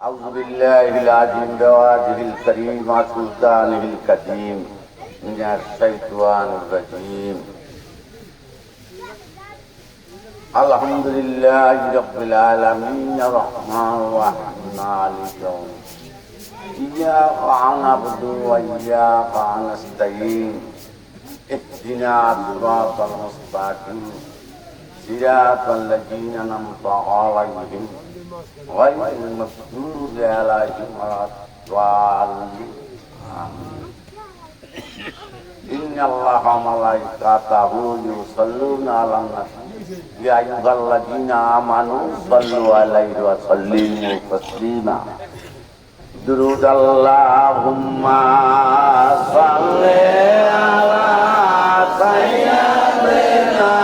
أعوذ بالله العظيم بوجهه الكريم وسلطانه القديم من الشيطان الرجيم. الحمد لله رب العالمين الرحمن الرحيم مالك يوم الدين إياك نعبد وإياك نستعين اهدنا الصراط المستقيم صراط الذين أنعمت عليهم غير المغضوب عليهم ولا الضالين. إن الله وملائكته يصلون على النبي يا أيها الذين آمنوا صلوا عليه وسلموا تسليما. درود اللهم صل على سيدنا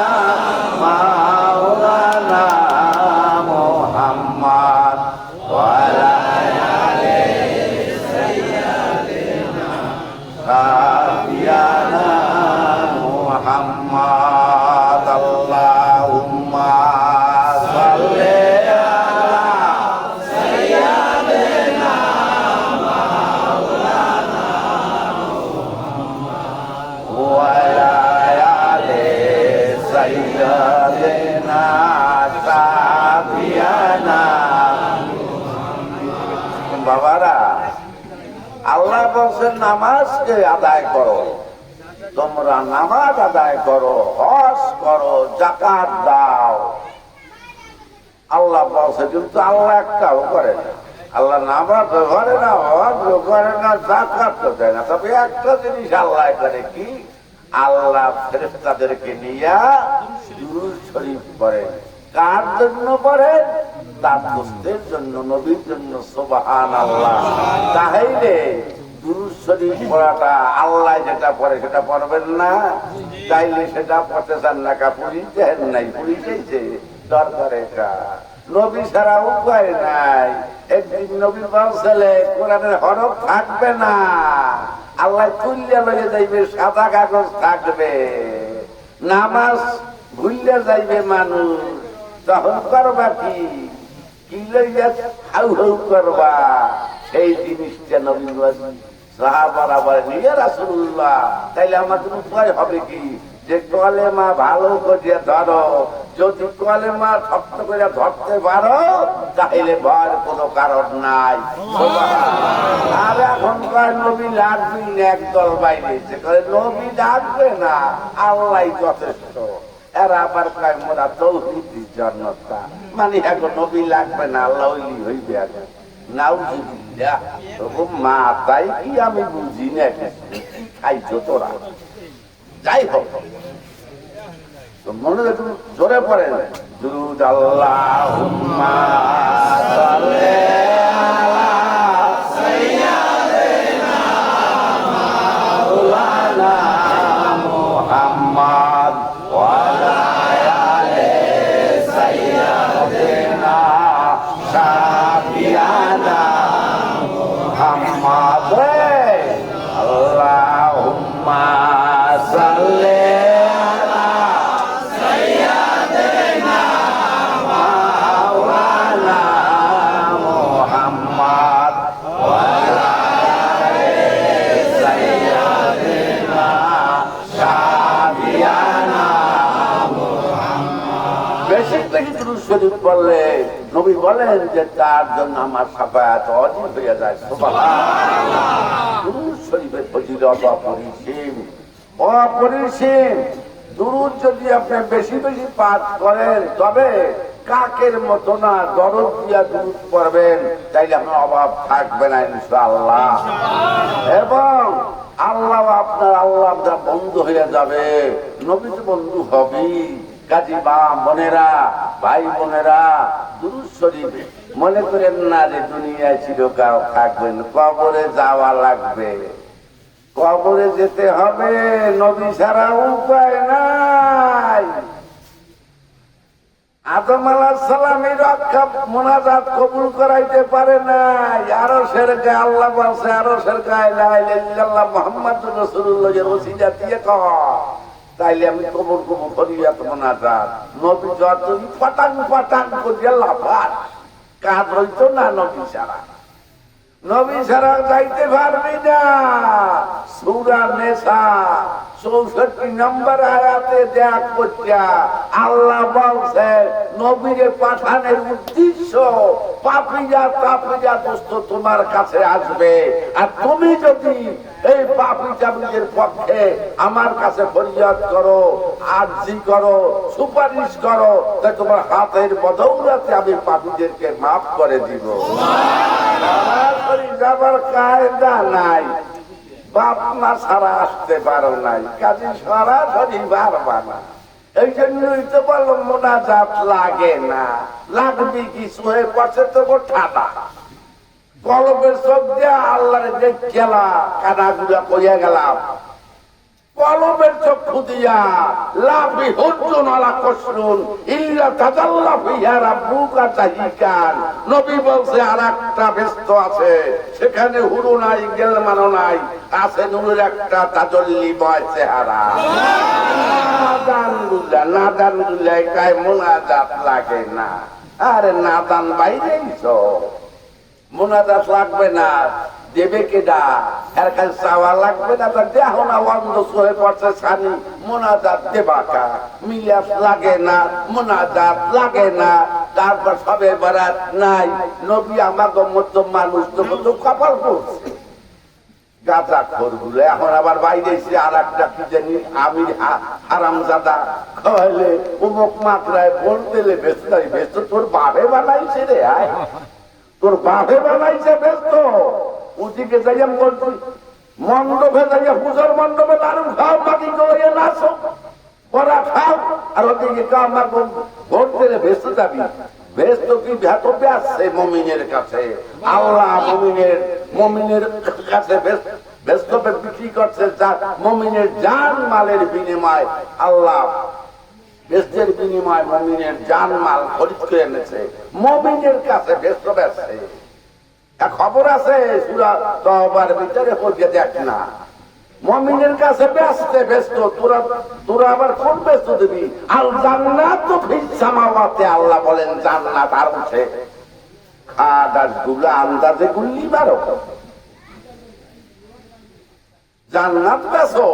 مولانا محمد وعلى آله سيدنا نبينا محمد. اللهم صل على سيدنا مولانا محمد وعلى آل سيدنا نبينا محمد. বাবারা, আল্লাহ বলছেন নামাজকে আদায় করো, তোমরা নামাজ আদায় করো, হজ করো, যাকাত দাও। আল্লাহ বলছে, কিন্তু আল্লাহ একটাও করে না। আল্লাহ নামাজ করে না, হজ করে না, যাকাত তো দেয় না। তবে একটা জিনিস আল্লাহ করে কি, আল্লাহ ফেরেশতাদেরকে নিয়ে দুরূদ শরীফ পড়ে। কার জন্য পড়ে? তার দোস্তের জন্য, নবীর জন্য। সুবহানাল্লাহ। তাহলে দুরূদ শরীফ পড়াটা আল্লাহ যেটা পড়ে সেটা পড়বেন না? তাইলে সেটা পড়তে চান না, পুলিশের নাই, পুলিশেছে দরকার। এটা নবী ছাড়া উপায় নাই। একদিন নবীর বলছিলে কোরআনের হরফ থাকবে না, আল্লাহ তুলিয়া লয়ে যাইবে, সাদা কাগজ থাকবে। নামাজ ভুলিয়া যাইবে মানুষ, তখন করবা কি? কি লইয়া হাউ হাউ করবা? সেই জিনিসটা নবী সাহাবারা বলেন, ইয়া রাসূলুল্লাহ, তাইলে আমাদের উপায় হবে কি? যে কলেমা ভালো করে ধরো, যদি কলেমা শক্ত করে ধরতে পারো তাহলে ভয়ের কোনো কারণ নাই। আর এখন কয় নবী লাগবে না, একদল বাইরে নবী লাগবে না, আল্লাহ যথেষ্ট। এরা আবার কয় মোরা তৌহিদি জন্নতা, মানে এখন নবী লাগবে না, আল্লাহ হইবে। আগে নাউজুবিল্লাহ, মা তাই কি আমি বুঝি না, খাইছো তোরা। যাই হোক, মনে রাখুন, জোরে পড়েন দুরূদ আল্লাহুম্মা সাল্লি আলা সাইয়্যিদিনা মাওলানা মুহাম্মদ ওয়া আলা আলি সাইয়্যিদিনা সাবিয়ানা মুহাম্মদ। আল্লাহুম্মা সাল্লি বললে নবী বলেন যে তার জন্য আমার শাফায়াত অর্জিত হয়ে যায়। সুবহানাল্লাহ। দুরূদ শরীফের ফজিলত অপরিসীম, অপরিসীম। দুরূদ যদি আপনি বেশি বেশি পাঠ করেন, তবে কাকের মতো না, দরদ দিয়া দুরূদ পড়বেন, তাইলে আপনার অভাব থাকবে না ইনশাআল্লাহ। এবং আল্লাহ আপনার বন্ধু হয়ে যাবে, নবী তো বন্ধু হবেই। কাজী মা বোনেরা, ভাই বোনেরা, দুরূদ শরীফ মনে করেন না যে দুনিয়ায় চিরকাল থাকবেন, কবরে যাওয়া লাগবে, কবরে যেতে হবে, নবী ছাড়া উপায় নাই। আদম আলাইহিস সালামের রক্ষা মোনাজাত কবুল করাইতে পারে নাই, আরশের গায়ে আল্লাহ বলছে, আরশের গায়ে লা ইলাহা ইল্লাল্লাহ মুহাম্মাদুর রাসূলুল্লাহ এর ওসিলা দিয়ে কর, তাইলে আমি কবর কবর করি এত মোনাজাত। নবী যতই পাটাং পাটাং করিয়া লাফাত, কাজ হইতো না নবী ছাড়া। নবী ছাড়া যাইতে পারবি না। সূরা নিসা 64 নম্বর আয়াতে দেখ পড়ছা আল্লাহ বলছে নবীরে পাঠানোর উদ্দেশ্য পাপীরা তাপীরা দোস্ত তোমার কাছে আসবে, আর তুমি যদি এই পাপী জাতিদের পক্ষে আমার কাছে ফরিয়াদ করো, আরজি করো, সুপারিশ করো, তা তোমার হাতের বদৌলতে আমি পাপীদেরকে মাফ করে দিব। সরাসরি যাবার কায়দা নাই, বাপ মা ছাড়া আসতে পারো নাই, কাজে সরাসরি পারবা না। এই জন্যই তো বলো মোনাজাত লাগে না। লাগবে কিছু হয়ে পড়ছে তো ঠাডা কলবের সব দিয়া আল্লাহরে দেখ গেলা কানাগুলা কইয়া গেলাম, কলবের চক্ষু দিয়া লাফি হুজুন আলা কসরুন ইল্লা তাজাল্লা ফিহা রাব্বুকা তাহিকান। নবী বলছে আরেকটা ব্যস্ত আছে, সেখানে হুরু নাই, গেলমানো নাই, আছে নূরের একটা তাজল্লিময় চেহারা। নাদানুল্লাহ নাদানুল্লাহ কায় মোনাজাত লাগে না। আরে নাদান বাইরেই তো মোনাজাত লাগবে না, দেবে কেডা? এর কাছে চাওয়া লাগবে না, তার দেহ না অন্ধ হয়ে পড়ছে সানি, মোনাজাত দেবাকা মিলাস লাগে না, মোনাজাত লাগে না। তারপর সবে বারাত নাই, নবী আমাকে মতো মানুষ তো কপাল করছে গাঁজা খোরগুলো। এখন আবার বাইরে আর একটা কি জানি আমি হারামজাদা খাওয়াইলে উমুক মাত্রায় ভোট দিলে ব্যস্ত ব্যস্ত তোর বাপে বানাইছে রে, আয় তোর বাপে বানাইছে ব্যস্ত। ওদিকে যাইয়া বলছি মণ্ডপে যাইয়া পূজার মণ্ডপে দারুণ খাও, বাকি করে নাচো ওরা খাও, আর ওদিকে আমার ভোট দিলে ব্যস্ত যাবি। ব্যস্ত কি ভেতরে আসছে মমিনের কাছে, আল্লাহ মমিনের কাছে ব্যস্ত বিক্রি করছে মমিনের জান মালের বিনিময়। আল্লাহ ব্যস্তের বিনিময় মমিনের জান মাল খরিদ করে এনেছে, মমিনের কাছে ব্যস্ত বেচছে। খবর আছে সূরা তওবার ভিতরে পড়ে দেখ না, মুমিনের কাছে ব্যস্ত তোরা আবার কোন ব্যস্ত দিবি? আল জান্নাতু ফিস সামাওয়াতি, আল্লাহ বলেন জান্নাত আর উঠে খাদাস গুলা আন্দাজে গুল্লি মারো। জান্নাত বেসো,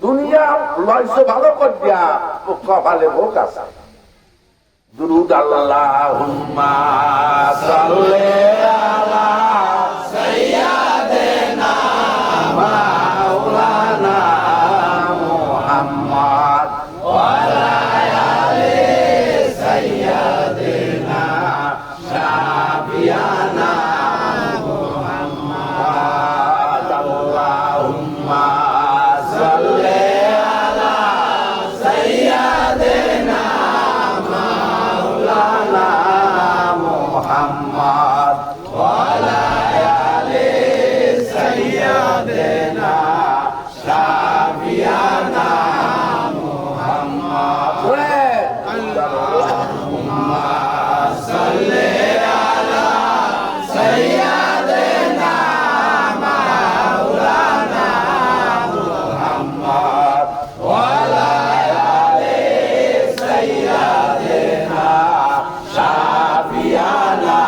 দুনিয়া লয়সো ভালো করিয়া কপালে ভোগ আছে। দুরুদ আল্লাহুম্মা সাল্লি আলা সাইয়্যিদিনা মাওলানা মুহাম্মদ ওয়া আলা আলি সাইয়্যিদিনা শাফিয়ানা মুহাম্মদ। আল্লাহুম্মা সাল্লি আলা সাইয়্যিদিনা মুহাম্মদ ওয়া আলা আলি সাইয়্যিদিনা শাফিয়ানা মুহাম্মদ। আল্লাহুম্মা সাল্লি আলা সাইয়্যিদিনা মাওলানা মুহাম্মদ ওয়া আলা আলি সাইয়্যিদিনা শাফিয়ানা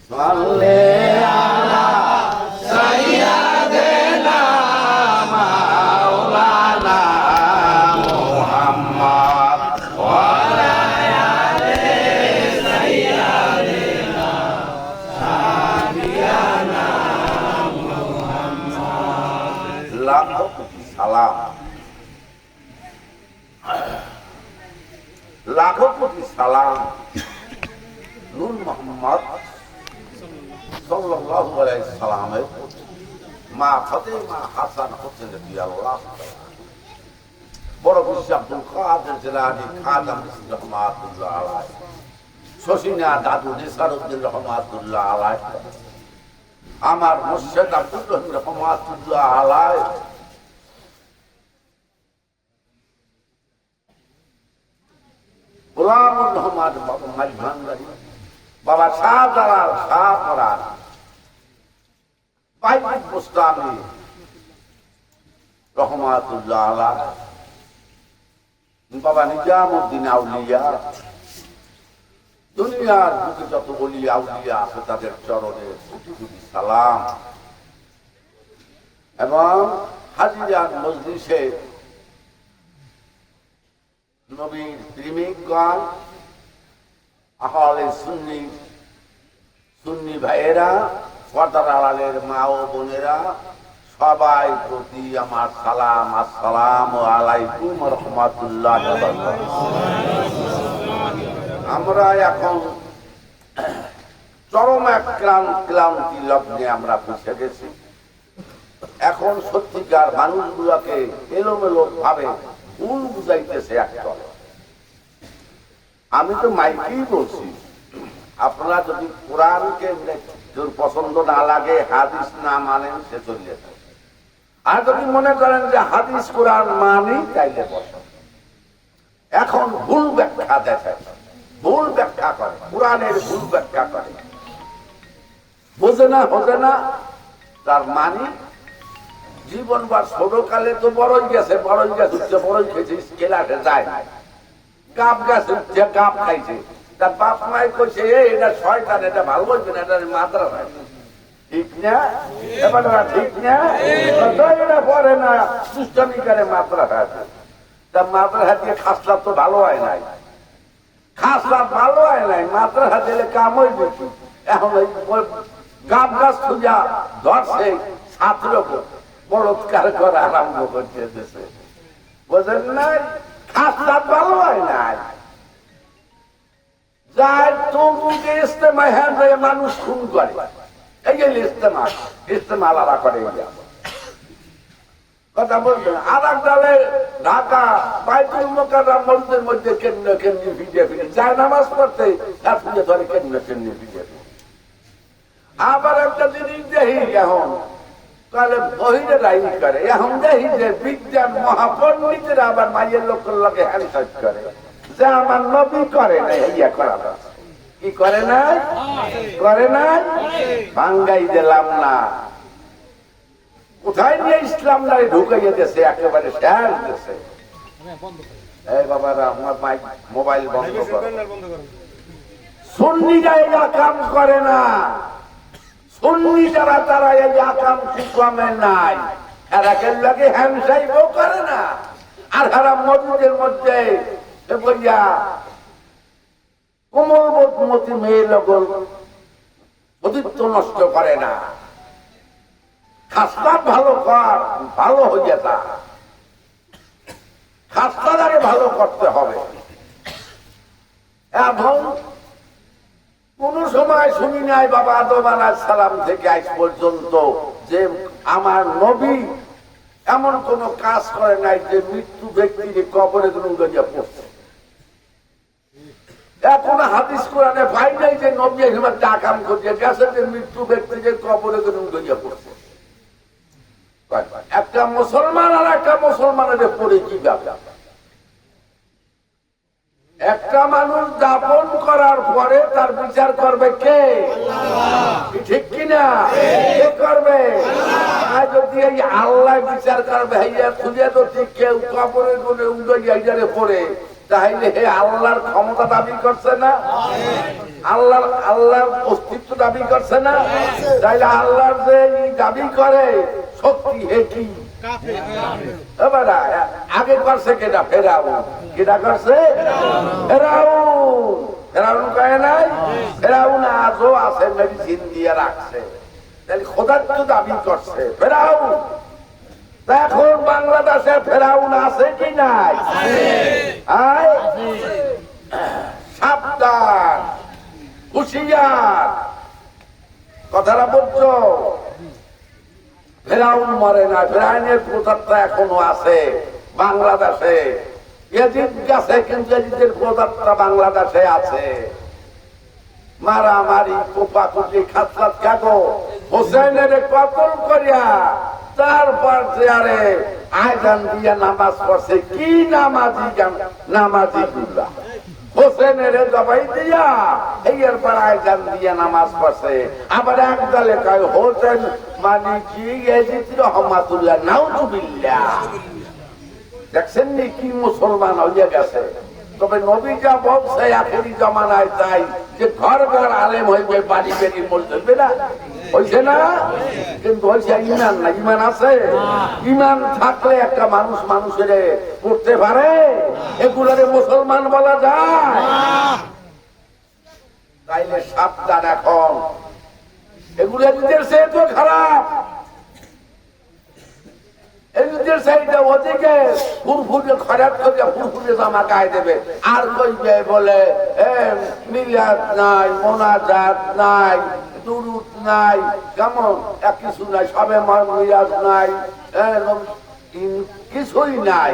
সাল্লি আলা সাইয়্যিদিনা মাওলানা মুহাম্মদ ওয়া আলা আলি সাইয়্যিদিনা শাফিয়ানা মুহাম্মদ। লাখো সালাম, লাখো কোটি সালাম নূর মুহাম্মদ সাল্লাল্লাহু আলাইহি সাল্লামের মা ফাতেমা হাসান হোসেন রাদিয়াল্লাহু তাআলা, বড় মুফতি আব্দুল কাদের জিলানী খাদাম রাহমাতুল্লাহ আলাইহি, শশিনা দাদু নিসারউদ্দিন রাহমাতুল্লাহ আলাইহি, আমার মুর্শিদ আব্দুল রহিম রাহমাতুল্লাহ আলাইহি, গোলামুর রহমান বাবা মাইভান্ডারি, বাবা শাহজালাল শাহপরান, বাইজিদ বুস্তামি রহমাতুল্লাহ আলাইহি, বাবা নিজামুদ্দিন আউলিয়া, দুনিয়ার বুকে যত বলি আউলিয়া আছে তাদের চরণে কোটি কোটি সালাম। এবং হাজিরার মজলিসে নবীর প্রেমিকগণ, আহলে সুন্নি সুন্নি ভাইয়েরা, পর্দার আড়ালের মা ও বোনেরা, সবাই প্রতি আমার সালাম। আসসালামু আলাইকুম রহমাতুল্লাহ। আমরা এখন চরম এক ক্লান্তি লগ্নে আমরা বসে গেছি। এখন সত্যিকার মানুষগুলোকে এলোমেলো ভাবে ভুল বুঝাইতেছে একদল। আমি তো মাইকেই বলছি, আপনারা যদি কোরআনকে তোর পছন্দ না লাগে, হাদিস না মানেন, সে চলে যাবে। আর যদি মনে করেন যে হাদিস কোরআন মানি, তাইলে বসেন। এখন ভুল ব্যাখ্যা দেখায়, ভুল ব্যাখ্যা করে, কোরআনের ভুল ব্যাখ্যা করে, বোঝে না তার মানি। জীবন বা ছোটকালে তো বড়ই গেছে উঠছে, বড়ই খেয়েছে, স্কেলাটে যায় না, কাপ গাছ উঠছে, কাপ খাইছে। তার বাপ মাই কইছে এটা শয়তান, এটা ভালো বলছে না, এটা মাত্রা হয়, ঠিক না? এবার ঠিক না, এটা পরে না, সুস্থমি করে মাত্রা হয়। তার মাত্রা হাত দিয়ে খাসলা তো ভালো হয় নাই, খাসলা ভালো হয় নাই, মাত্রা হাত দিলে কাম হয়ে গেছে। এখন ওই গাব গাছ খুঁজা ধরছে, ছাত্র বলৎকার করা আরম্ভ করতে দিয়েছে, বোঝেন নাই? খাসলা ভালো হয় নাই, যার তবুকে ইস্তেমা হ্যাঁ মানুষ খুন করে। এই যে ইস্তেমা আলাদা করে কথা বলবেন। আর এক দলে ঢাকা বাইতুল মুকাররম মসজিদের মধ্যে কেন্দ্রে ফিরে যায় নামাজ পড়তে, তার পুজো ধরে কেন্দ্রে ফিরে। আবার একটা জিনিস দেখি এখন তাহলে বহিরে রাইজ করে, এখন দেখি যে বিজ্ঞান মহাপণ্ডিতেরা আবার মাইয়ের লোকের লোকে হ্যান্ডশেক করে, যে আমার নবী করে না, ইয়া করা কি করে নাই, করে নাই, ভাঙ্গাই দিলাম না। কোথায় নিয়ে ইসলাম নারী ঢুকাইয়ে দিয়েছে, একেবারে শেষ দিয়েছে। এই বাবারা আমার মোবাইল বন্ধ করে, সুন্নিরা এই কাম করে না, সুন্নি যারা তারা এই আকাম কুকামে নাই, এরা কেল্লাকে হ্যান্ডসাইবও করে না। আর হারা মসজিদের মধ্যে বইয়া কোমলবতী মেয়ে লগল অতিত্ব নষ্ট করে না। খাস্তা ভালো কর, ভালো হইয়া তা খাস্তাদারে ভালো করতে হবে। এবং কোন সময় শুনি নাই বাবা আদম আলাইহিস সালাম থেকে আজ পর্যন্ত যে আমার নবী এমন কোন কাজ করে নাই যে মৃত্যু ব্যক্তিকে কবরে গিয়ে পড়ছে। এখন হাদিস কোরআনে পাই নাই যে নবী হিসেবে কাম করছে গেছে যে মৃত্যু ব্যক্তিকে কবরে গিয়ে পড়ছে। একটা মুসলমান আর একটা মুসলমানের পড়ে কি ব্যাপার? একটা মানুষ দাপন করার পরে তার বিচার করবে কে? ঠিক কিনা? কে করবে? আর যদি এই আল্লাহ বিচার করবে, খুঁজে তো ঠিক কেউ কবরে গুনে উড়ে পড়ে, তাহলে হে আল্লাহর ক্ষমতা দাবি করছে না, আল্লাহর অস্তিত্ব দাবি করছে না? তাইলে আল্লাহর যে দাবি করে শক্তি, হে কি আগে করছে কেটা? ফেরাউন। কেটা করছে? ফেরাউন কয়ে নাই? ফেরাউন আজও আছে, মেডিসিন দিয়ে রাখছে, তাহলে খোদার তো দাবি করছে ফেরাউন। এখন বাংলাদেশে ফেরাউন আছে কি নাই? সাবধান, হুঁশিয়ার, কথাটা বলছো। ফেরাউন মরে না, ফেরাউনের প্রতাপটা এখনো আছে বাংলাদেশে। এজিদ গেছে, কিন্তু এজিদের প্রতাপটা বাংলাদেশে আছে। মারামারি, কোপাকুপি, খাতলাত কাগো হোসেনের কতল করিয়া তারপর চেয়ারে আয়জান দিয়া নামাজ পড়ছে। কি নামাজি গুলা হোসেনের জবাই দিয়া এর পর আয়জান দিয়া নামাজ পড়ছে। আবার এক দলে কয় হোসেন মানে কি? এজিদ রহমাতুল্লাহ নাউজুবিল্লাহ। দেখছেন নি কি মুসলমান হইয়া গেছে। তবে নবী যা বলছে আখেরি জমানায় তাই যে ঘর ঘর আলেম হইবে, বাড়ি বেড়ি মসজিদ না হয়েছে না, কিন্তু হয়েছে ইমান না। ইমান আছে? ইমান থাকলে একটা মানুষ মানুষের করতে পারে, এগুলারে মুসলমান বলা যায়? তাইলে সাবধান, এখন এগুলো এদের চেয়ে তো খারাপ, এদের চাইতে ওদিকে ফুরফুরে খরাব করিয়া ফুরফুরে জামা গায়ে দেবে, আর কইবে বলে মিলাদ নাই, মোনাজাত নাই, দুরুদ নাই, কেমন এক কিছু নাই, সবে মিলাদ নাই, কিছুই নাই।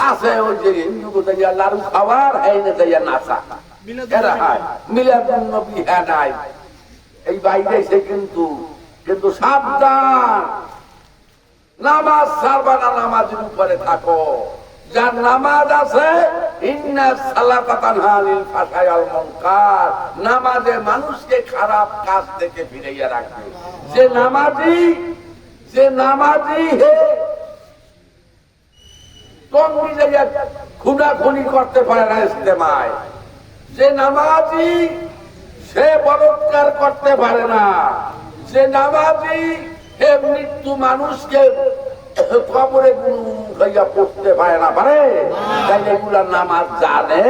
আছে ওই যে হিন্দু কোথায় লাড়ু খাওয়ার, এই না তাইয়া নাচা, এরা হয় মিলাদ নবী হ্যাঁ নাই, এই বাইরে সে কিন্তু কিন্তু সাবধান, নামাজ ছাড়বা না, নামাজের উপরে থাকো। যার নামাজ আছে, নামাজে মানুষকে খারাপ কাজ থেকে ফিরাইয়া রাখবে। যে নামাজি হে টঙ্গি জায়গা খুনাখুনি করতে পারে না ইস্তেমায়, যে নামাজি সে বলৎকার করতে পারে না, যে নামাজি হে মৃত্যু মানুষকে কবরে গুলো পড়তে পারে না, পারে তাই এগুলা নামাজ জানে।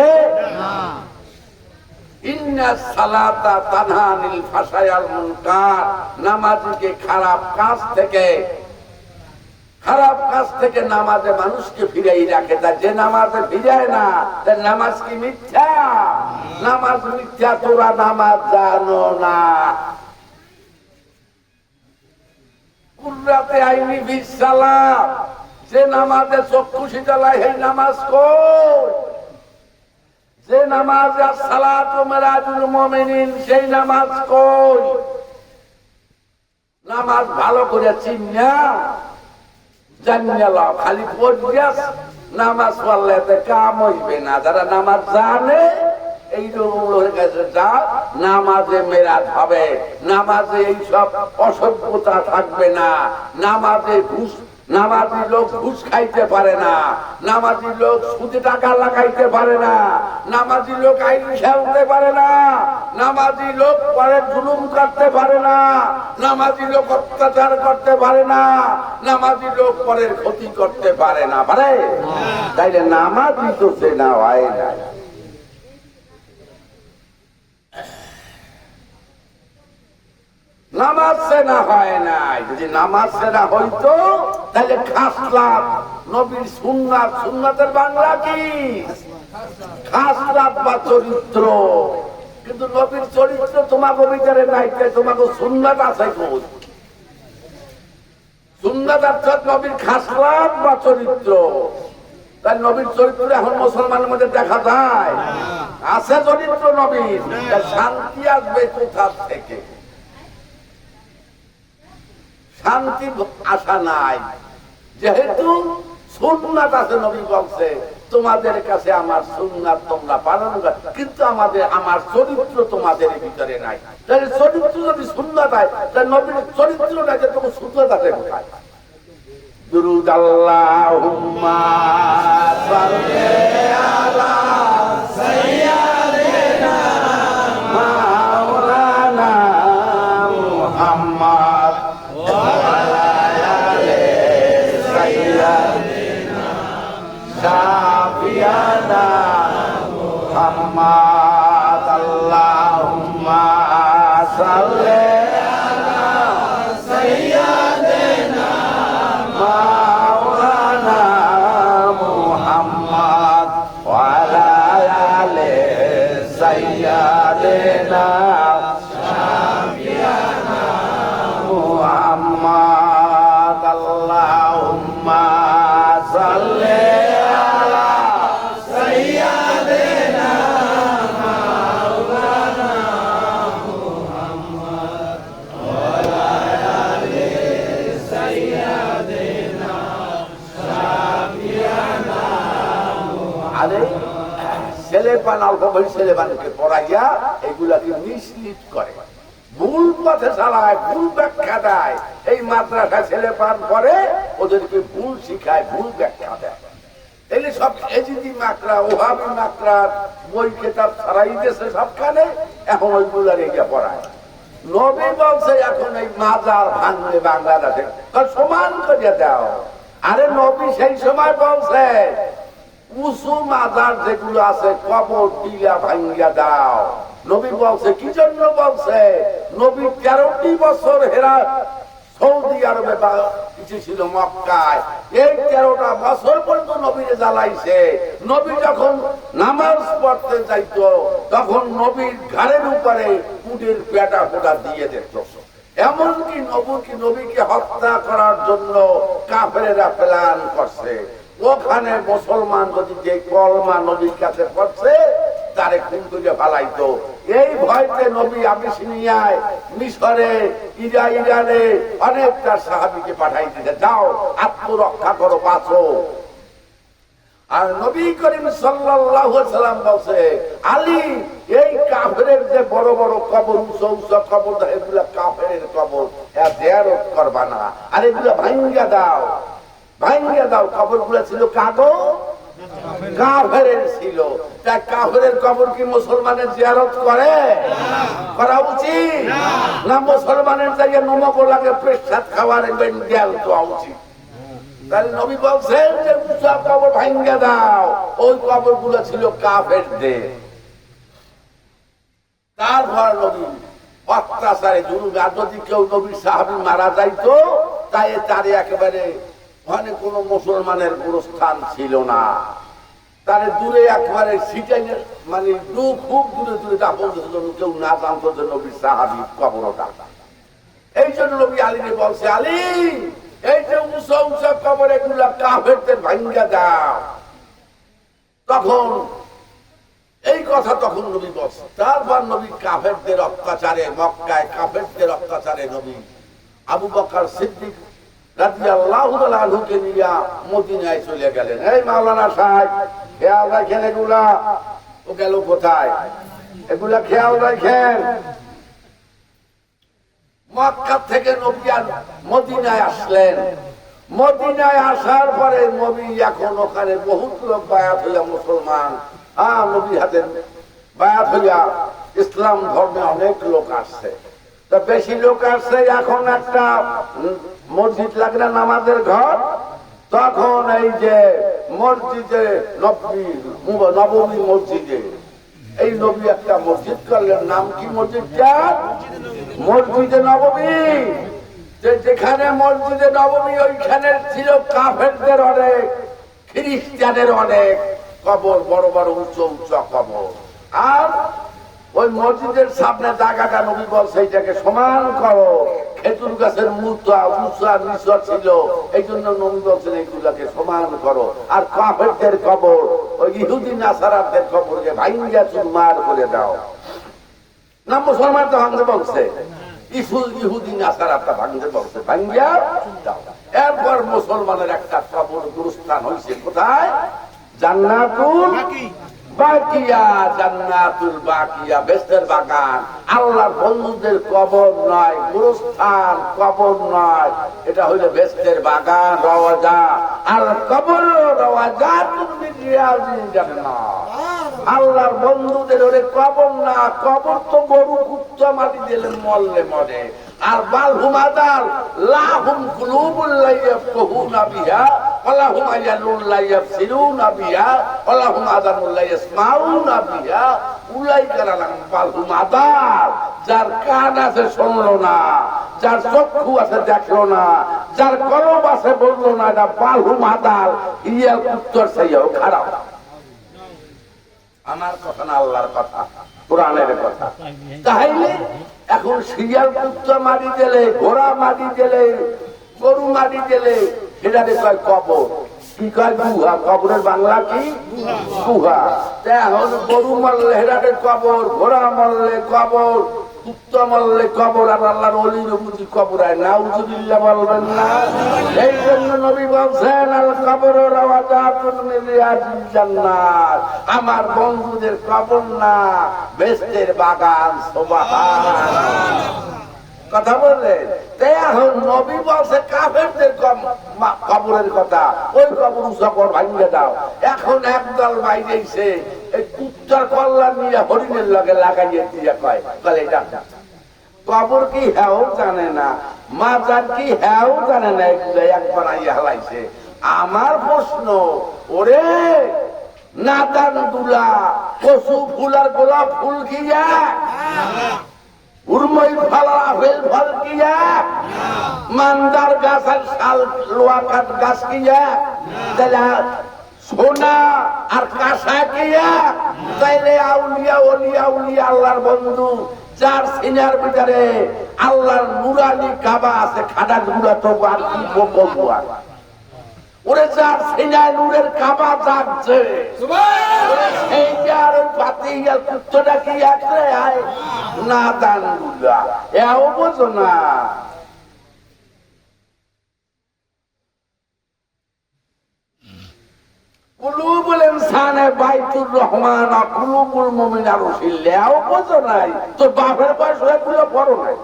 ইন্না সালাতা তানহা আনিল ফাহশাইল মুনকার, নামাজকে খারাপ কাজ থেকে নামাজে মানুষকে ফিরাই রাখে। তা যে নামাজে ফিরায় না, তার নামাজ কি মিথ্যা? নামাজ মিথ্যা, তোরা নামাজ জানো না। কুররাতে আইনি বিসালাম, যে নামাজে চক্ষু শীতলায় সেই নামাজ কই? যে নামাজে সালাতু মিরাজুল মুমিনিন সেই নামাজ কই? নামাজ ভালো করে চিন্না জানিয়া খালি পড়িয়াস নামাজ পড়লে কাম হইবে না। যারা নামাজ জানে এই লোকের কাছে যা, নামাজে মেরাজ হবে, নামাজে এইসব অসভ্যতা থাকবে না, নামাজি লোক ঘুষ খাইতে পারে না, নামাজি লোক সুদে টাকা লাগাইতে পারে না, নামাজি লোক আইন খেলতে পারে না, নামাজি লোক পরে জুলুম করতে পারে না, নামাজি লোক অত্যাচার করতে পারে না, নামাজি লোক পরের ক্ষতি করতে পারে না, পারে? তাইলে নামাজি তো সে না হয় না। নামাজ সেনা হয় নাই, যদি নামাজ সেনা হইতো তাহলে খাসলাত নবীর সুন্নাত, সুন্নাতের বাংলা কি? খাসলাত বা চরিত্র। কিন্তু নবীর চরিত্র তোমাকে ভিতরে নাই, তোমাকে সুন্নাত আছে কই? সুন্নাত অর্থাৎ নবীর খাসলাত বা চরিত্র। তাই নবীর চরিত্র এখন মুসলমানের মধ্যে দেখা যায়? আছে চরিত্র নবীর, শান্তি আসবে কোথা থেকে? শান্তি আশা নাই, যেহেতু সুন্নাত আছে। নবী বলছে তোমাদের কাছে আমার সুন্নাত তোমরা পালন করো, কিন্তু আমার চরিত্র তোমাদের ভিতরে নাই। তাহলে চরিত্র যদি সুন্নাত হয়, তাহলে নবীর চরিত্র নাই, যে তোমার সুন্নাত আছে কোথায়? দুরূদ আল্লাহুম্মা সাল্লি আলা সাইয়্যিদিনা মাওলানা মুহাম্মদ ওয়া আলা আলি সাইয়্যিদিনা শাফিয়ানা মুহাম্মদ। আল্লাহুম্মা সাল্লি আলা সাইয়্যিদিনা মাওলানা মুহাম্মদ ওয়া আলা আলি সাইয়্যিদিনা শাফিয়ানা মুহাম্মদ। আল্লাহুম্মা সাল্লি আলা সাইয়্যিদিনা মাওলানা মুহাম্মদ ওয়া আলা আলি সাইয়্যিদিনা শাফিয়ানা মুহাম্মদ। ছেলে পান অল্প বয়স ছেলে পানকে পড়াইয়া এগুলাকে মিসলিড করে, ভুল পথে চালায়, ভুল ব্যাখ্যা দেয়। এই মাদ্রাসা ছেলে পান করে ওদেরকে ভুল শিখায়, ভুল ব্যাখ্যা দেয়। তাইলে সব এজিদি মাকড়া, ওহাবি মাকড়া বই খেতাব ছাড়াই দিয়েছে সবখানে, এখন ওইগুলা রেখে পড়ায়। নবী বলছে এখন এই মাজার ভাঙলে বাংলাদেশে সমান করে দাও। আরে নবী সেই সময় বলছে উঁচু মাজার যেগুলো আছে কবর টিলা ভাঙ্গিয়া দাও। নবী বলছে কি জন্য বলছে? নবী 13টি বছর হেরা সৌদি আরবে কিছু ছিল মক্কায়, এই 13টা বছর পর্যন্ত নবীরে জ্বালাইছে। নবী যখন নামাজ পড়তে যাইতো তখন নবীর ঘাড়ের উপরে উটের পেটা ফোটা দিয়ে দিত। এমনকি নবীকে হত্যা করার জন্য কাফেরেরা প্ল্যান করছে। ওখানে মুসলমান যদি যে কলমা নবীর কাছে পড়ছে তারে খুন করে ফালাইতো। এই ভয়তে নবী আবিসিনিয়ায়, মিশরে, ইরানে অনেকটা সাহাবীকে পাঠাই দিতে, যাও আত্মরক্ষা করো, বাঁচো। আর নবী করিম সাল্লাল্লাহু আলাইহি সাল্লাম বলছে, আলী এই কাফেরের যে বড় বড় কবর, উঁচু উঁচু কবর, এগুলা কাফেরের কবর, জিয়ারত করবা না, আর এগুলা ভাঙ্গা দাও, ভাঙ্গা দাও। কবর গুলা ছিল কাগো কাফেরের ছিল। তাই কাফেরের কবর কি মুসলমানের জিয়ারত করে? করা উচিত না? মুসলমানের জায়গায় নমক লাগে পেশাদ খাওয়ার দেয়াল দেওয়া উচিত। তাহলে নবী বলছেন যে উঁচা কবর ভাঙ্গা দাও, ওই কবর গুলো ছিল কাফেরদের। তারপর নবী অত্যাচারে জুলুমে, আর যদি কেউ নবীর সাহাবী মারা যাইতো তাই তারে একেবারে ওখানে কোন মুসলমানের গুরুস্থান ছিল না, তারে দূরে একেবারে সিটাই, মানে খুব দূরে দূরে দাফন কেউ না জানতো যে নবীর সাহাবী কবরটা। এই জন্য নবী আলীকে বলছে, আলী এই যে উঁচা উঁচা কবর এগুলা কাফেরদের ভাঙ্গা দাও। তখন এই কথা তখন নবী বলছে। তারপর নবী কাফেরদের অত্যাচারে, মক্কায় কাফেরদের অত্যাচারে নবী আবু বকর সিদ্দিক রাদিয়াল্লাহু তাআলা আনহুকে নিয়ে মদিনায় চলে গেলেন। এই মাওলানা সাহেব খেয়াল রাখেন, এগুলা ও গেল কোথায়? এগুলা খেয়াল রাখেন। মক্কা থেকে নবী আর মদিনায় আসলেন। মদিনায় আসার পরে নবী এখন ওখানে বহুত লোক বায়াত হইয়া মুসলমান, নবী হাতে বায়াত হইয়া ইসলাম ধর্মে অনেক লোক আসছে। তো বেশি লোক আসছে, এখন একটা মসজিদ লাগলে নামাজের ঘর, তখন এই যে মসজিদে নববী মসজিদে এই নবী একটা মসজিদ করলেন। নাম কি মসজিদটা? মসজিদে নববী। যেখানে মসজিদে নববী ওইখানে ছিল কাফেরদের অনেক, খ্রিস্টানের অনেক কবর, বড় বড় উঁচু উঁচু কবর। আর ওই মসজিদের সামনে জায়গাটা নবী বলছে এইটাকে সমান করো। খেজুর গাছের মুদ্রা উঁচা নিচা ছিল, এই জন্য নবী বলছেন এইগুলাকে সমান করো। আর কাফেরদের কবর, ওই ইহুদি নাসারাদের কবরকে ভাঙ্গা চুরমার করে দাও। না মুসলমান তো ভাঙতে বলছে, ইহুদি নাসারাটা ভাঙতে বলছে, ভাঙ্গা দাও। এরপর মুসলমানের একটা কবর গুরুস্থান হয়েছে কোথায়? জান্নাতুল বাকিয়া, জান্নাতুল বাকিয়া, বেহেশতের বাগান। আল্লাহর বন্ধুদের কবর নয়, গুরুস্থান কবর নয়, এটা হইল বেহেশতের বাগান, রওজা। আর কবর রওজাতুন মিন রিয়াজিল জান্নাহ। আল্লাহর বন্ধুদের ওরে কবর না, কবর তো গরু কুত্তা মাটি দিলে মরলে মরে। আর বালহুম আদাল লাহুম কুলুবুল লা ইয়াফকাহুনা বিহা ওয়ালাহুম আযানুল লা ইয়াবসিরুনা বিহা ওয়ালাহুম আযানুল লা ইয়াসমাউনা বিহা উলাইকা লাহুম বালহুম আদাল। যার কান আছে শুনলো না, যার চক্ষু আছে দেখলো না, যার কলব আছে বললো না, এটা বালহুম আদাল, ইয়া উত্তর চাইও খারাপ। আমার কথা না, আল্লাহর কথা, কোরআনের কথা। তাহলে এখন সিরিয়াল কুত্তা মারি দিলে, ঘোড়া মারি দিলে, গরু মারি দিলে, এটাকে কয় কবর। কি কয়? গুহা। কবরের বাংলা কি? গুহা। এখন গরু মারলে হেরাটের কবর, ঘোড়া মারলে কবর, কুত্তা মারলে কবর আর আল্লাহর ওলির বুঝি কবর হয় নাউজুবিল্লাহ বলবেন না? এই জন্য নবী বলছেন আল কবর রাওয়াজাতুন মিন রিয়াজিল জান্নাত, আমার বন্ধুদের কবর না বেহেশতের বাগান। সুবহানাল্লাহ। কথা বললেন এখন নবী বলছে কাফেরদের কবরের কথা, ওই কবর সকল ভাঙিয়ে দাও। এখন একদল বাইরেছে এই কুত্তার কল্যাণ নিয়ে হরিণের লগে লাগাইয়ে দিয়ে কয় বলে এটা কবর কি হ্যাও জানে না, মাজার কি হ্যাও জানে না, একবার আইয়া হালাইছে। আমার প্রশ্ন, ওরে নাদান দুলা কচু ফুল আর গোলাপ ফুল কি এক? উর্মই ফলা ফেল ফল কি এক? মান্দার গাছ আর শাল লোয়া কাঠ গাছ কি এক? তাহলে সোনা আর কাঁসা কি এক? তাইলে আউলিয়া ওলিয়া উলিয়া আল্লাহর বন্ধু যার সিনার ভিতরে আল্লাহর নুরানি কাবা আছে, খাডা গুড়া তো আর কি বলবো আর। ওরে যার সিনায় নূরের কাবা জাগছে সেইটা আর ওই পাতি কুত্তটা কি আছে না দান গুলা এও বোঝো না। কুলুবুল ইনসানে বাইতুর রহমান কুলুবুল মুমিনার উসিল্লাও বোঝো নাই, তোর বাপের বয়স হয়ে গুলো পড়ো নাই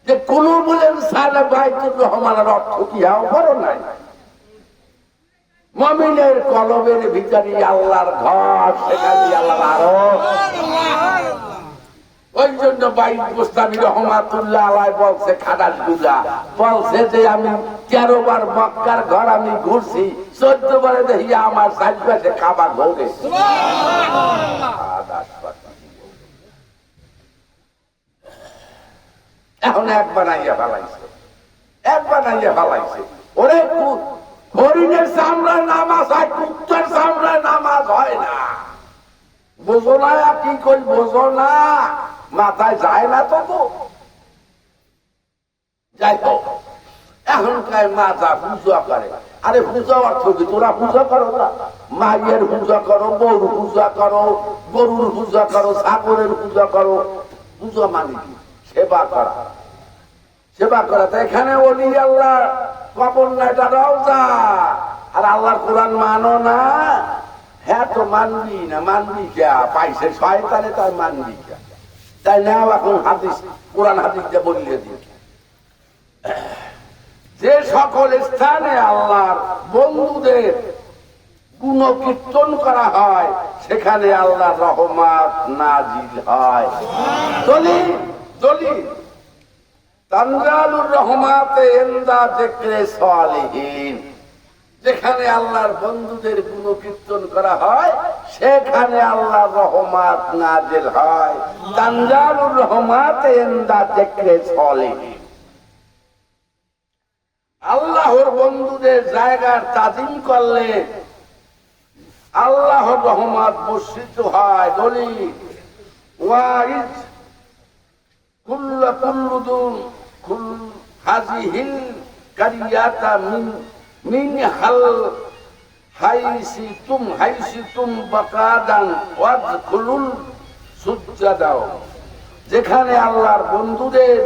যে কুলুবুল ইনসানে বাইতুর রহমানের অর্থ কি এও পড়ো নাই। মুমিনের কলবের ভিতরে আল্লাহর ঘর, সেখানে আল্লাহর আরশ। ওই জন্য বাইত গোস্তামি রহমাতুল্লাহ আলাইহি বলছে খাদাস গুলা বলছে যে আমি 13 বার মক্কার ঘর আমি ঘুরছি, 14 বারে দেখি আমার চারপাশে কাবা ঘোরে। এখন একবার আইয়া ফেলাইছে, একবার আইয়া ফেলাইছে। ওরে হরিণের চামড়ায় নামাজ হয়, কুত্তার চামড়ায় নামাজ হয় না। বোঝো না কি কই, বোঝো না, মাথায় যায় না তো। যাই হোক, এখনকার মাজা পূজা করে। আরে পূজা অর্থ কি? তোরা পূজা করো না? মায়ের পূজা করো, বউর পূজা করো, গরুর পূজা করো, ছাগলের পূজা করো। পূজা মানে কি? সেবা করা, সেবা করা। তো এখানে ওলি আল্লাহ কবর না, এটা রওজা। আর আল্লাহর কোরআন মানো না? হ্যাঁ তো মানবি না, মানবি কে? পাইছে শয়তানে, তাই মানবি কে? তাই না এখন হাদিস, কোরআন হাদিস দিয়ে বলিয়ে দিয়ে যে সকল স্থানে আল্লাহর বন্ধুদের গুণকীর্তন করা হয় সেখানে আল্লাহর রহমত নাজিল হয়। দলিল দলিল তানজালুর রহমাতে ইনদা যিকরে সালিহিন, যেখানে আল্লাহর বন্ধুদের গুণকীর্তন করা হয় সেখানে আল্লাহর রহমত নাজিল হয়। তানজালুর রহমাতে ইনদা যিকরে সালিহিন, আল্লাহর বন্ধুদের জায়গার তাজিম করলে আল্লাহর রহমত বর্ষিত হয়। দলিল ওয়াইজ কুল্লুদুন কুল হাযিহিল কারিয়াতা মিন হাল হাইসিতুম বাকাদান ওয়াদখুলুল সুজ্জাদাও, যেখানে আল্লাহর বন্ধুদের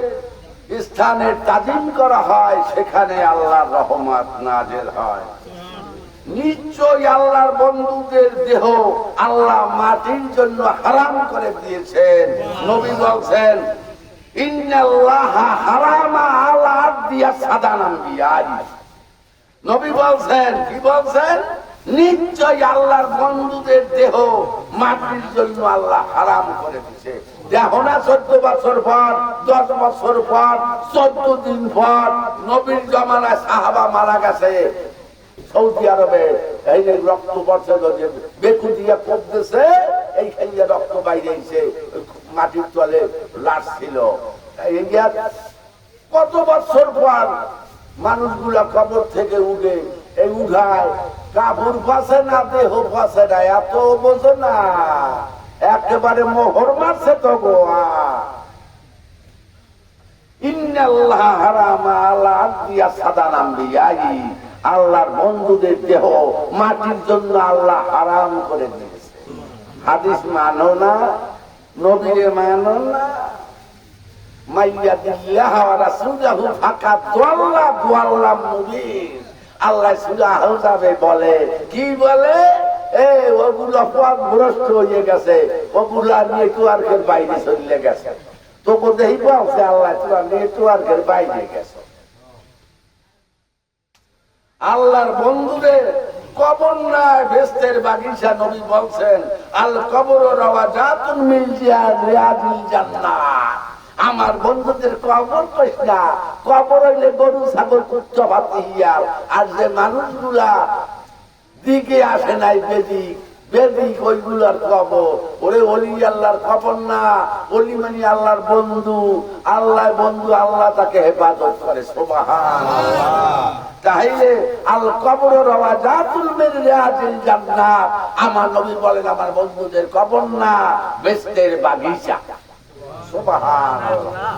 স্থানের তাজিম করা হয় সেখানে আল্লাহর রহমত নাজিল হয়। নিশ্চয় আল্লাহর বন্ধুদের দেহ আল্লাহ মাটির জন্য হারাম করে দিয়েছেন। নবী বলছেন ইন্নাল্লাহা হারামা আলা আরদিয়া সাদানাম বিয়াই। নবী বলছেন, কি বলছেন? নিশ্চয় আল্লাহর বন্ধুদের দেহ মাটির জন্য আল্লাহ হারাম করে দিয়েছে। দেখো না 14 বছর পর, 10 বছর পর, 14 দিন পর নবীর জমানায় সাহাবা মারা গেছে সৌদি আরবে। এই যে রক্ত পড়ছে, বেকু দিয়ে পড়তেছে, এইখানে রক্ত বাইরে এসে মাটির তলে লাশ ছিল। কত বছর পর মানুষগুলা কবর থেকে উঠে এই উঠায়, কাপড় ফাঁসে না, দেহ ফাঁসে না, এত বোঝো না, একেবারে মোহর মারছে তো গোয়া। ইন্নাল্লাহ হারামা আলা আরদিয়া সাদানাম বিয়াই, আল্লাহর বন্ধুদের দেহ মাটির জন্য আল্লাহ হারাম করে দিয়েছে। হাদিস মানো না, নবীরে মানো না, মাইয়াদিল্লাহ ওয়া রাসূলুহু ফাকাদ দাল্লা দাল্লাম মুবিন। আল্লাহ সূরা আহজাবে বলে, কি বলে? ওগুলো পথভ্রষ্ট হয়ে গেছে, ওগুলা নেটওয়ার্কের বাইরে চলে গেছে। তোকে দেখি বলছে আল্লাহ তোরা নেটওয়ার্কের বাইরে গেছে। আল্লাহর বন্ধুদের কবর নাই, বেহেশতের বাগিচা। নবী বলছেন, আল কবর রাওয়াজাতুন মিন রিয়াদিল জান্নাহ। আমার বন্ধুদের কবর কইস না, কবর হইলে গরু ছাগল কুত্তা ভাতিয়াল। আর যে মানুষগুলা দিকে আসে নাই বেদিক বেদিক, ওইগুলার কবর। ওরে অলি আল্লাহর কবর না, অলি মানে আল্লাহর বন্ধু। আল্লাহ বন্ধু, আল্লাহ তাকে হেফাজত করে। সুবহানাল্লাহ। তাহলে আল কবর রাওয়াজাতুল মিন রিয়াদিল জান্নাহ। আমার নবী বলেন, আমার বন্ধুদের কবর না, বেহেশতের বাগিচা। সুবহানাল্লাহ,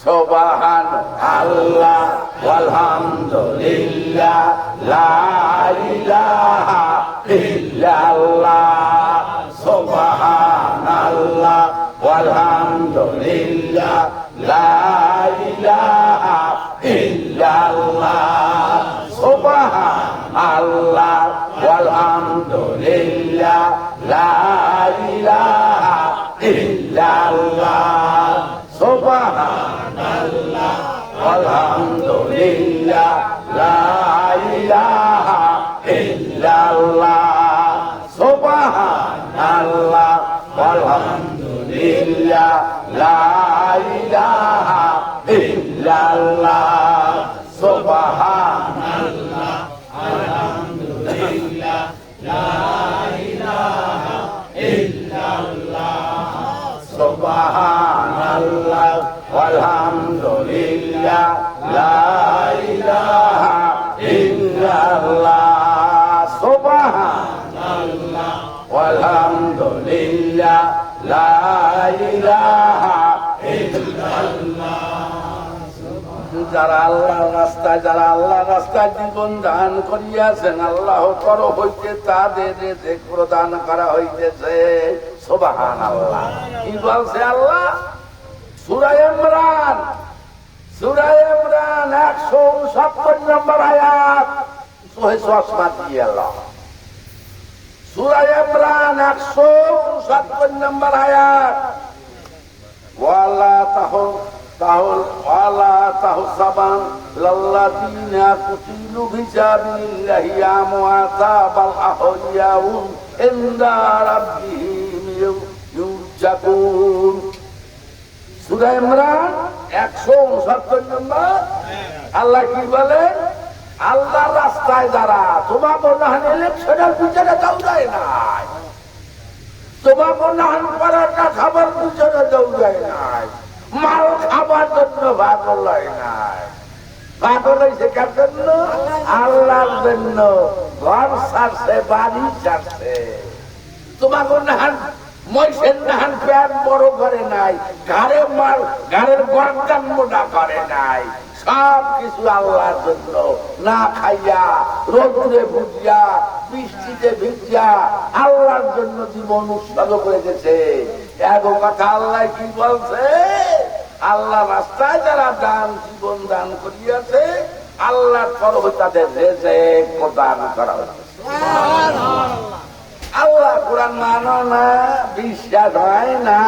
সুবহানাল্লাহ, আলহামদুলিল্লাহ, লা ইলাহা ইল্লাল্লাহ। সুবহানাল্লাহ, আলহামদুলিল্লাহ, লা ইলাহা ইল্লাল্লাহ। সুবহানাল্লাহ, আলহামদুলিল্লাহ, লা ইলাহা ইল্লাল্লাহ। সুবহানাল্লাহ, আলহামদুলিল্লাহ, লা ইলাহা ইল্লাল্লাহ। সুবহানাল্লাহ, আলহামদুলিল্লাহ, লা ইলাহা ইল্লাল্লাহ। সুবহানাল্লাহ, আলহামদুলিল্লাহ, লা ইলাহা ইল্লাল্লাহ। সুবহানাল্লাহ, আলহামদুলিল্লাহ, লা ইলাহা ইল্লাল্লাহ। সুবহানাল্লাহ, আলহামদুলিল্লাহ, লা ইলাহা ইল্লাল্লাহ। যারা আল্লাহর রাস্তায়, যারা আল্লাহর রাস্তায় জীবন দান করিয়াছেন, আল্লাহ তরফ হইতে তাদের রিজিক প্রদান করা হইতেছে। সুবহানাল্লাহ। কি বলছে আল্লাহ? সূরা ইমরান, সূরা ইমরান 169 নম্বর আয়াত। সহিহ ওয়াসমাত দিয়ে আল্লাহ, সূরা ইমরান 169 নম্বর আয়াত। ওয়ালা তাহসাবান লাল্লাযীনা কুতিলু ফি সাবিলিল্লাহি আমওয়াতা বাল আহইয়াউন ইনদা রাব্বিহিম ইউরজাকুন। সূরা ইমরান 169 নম্বর। আল্লাহ কি বলেন? আল্লাহর রাস্তায় যারা, তোমার বর্ণহান ইলেকশনের পিছনে দৌড়ায় নাই, তোমার বর্ণহান পরাটা খাবার পিছনে দৌড়ায় নাই, মাল খাবার জন্য পাগল হয় নাই। পাগল হয়েছে কার জন্য? আল্লাহর জন্য। ঘর ছাড়ছে, বাড়ি ছাড়ছে। তোমার বর্ণহান মহিষের নাহান প্যাট বড় করে নাই, ঘরের গর্দান মোটা করে নাই। সব কিছু আল্লাহর জন্য। না খাইয়া, রোদে ভুজিয়া, বৃষ্টিতে ভিজিয়া আল্লাহর জন্য জীবন উৎসর্গ করে গেছে। এক কথা আল্লাহ কি বলছে? আল্লাহ রাস্তায় যারা দান, জীবন দান করিয়াছে, আল্লাহর তরফ তাদের রিজিক প্রদান করা হয়েছে। আল্লাহ কোরআন মানো না, বিশ্বাস হয় না,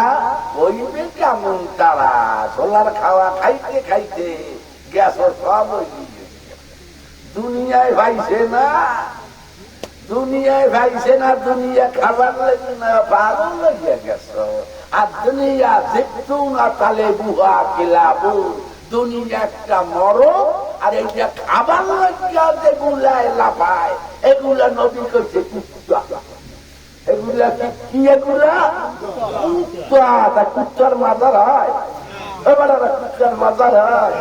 হইবে কেমন তারা? সোলার খাওয়া খাইতে খাইতে গ্যাসের সব দুনিয়ায় ভাইছে না, দুনিয়ায় ভাইছে না, দুনিয়া খাবার লাগে না, পাগল লাগিয়া গেছ। আর দুনিয়া দেখতো না, তালে বুহা কিলাবু। দুনিয়া একটা মরো, আর এইটা খাবার লাগিয়া যেগুলায় লাফায়, এগুলা নবী করছে কুত্তা। এগুলা কি? এগুলা কুত্তা। তা কুত্তার মাজার হয়? এবার কুত্তার মাজার হয়।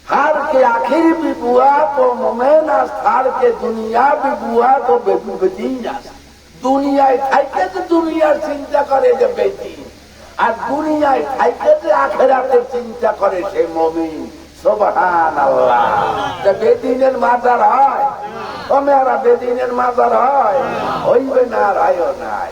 हार के आखिर भी बुआ तो मोमेना, हार के दुनिया भी बुआ तो बेदीना। दुनियाয় থাইকে তো দুনিয়ার চিন্তা করে যে বেদিন, আর দুনিয়ায় থাইকে যে আখিরাতের চিন্তা করে সে মুমিন। সুবহানাল্লাহ। যে বেদিনের মাজার হয়, ওমেরা বেদিনের মাজার হয়? হইবে না, আর হয় নাই।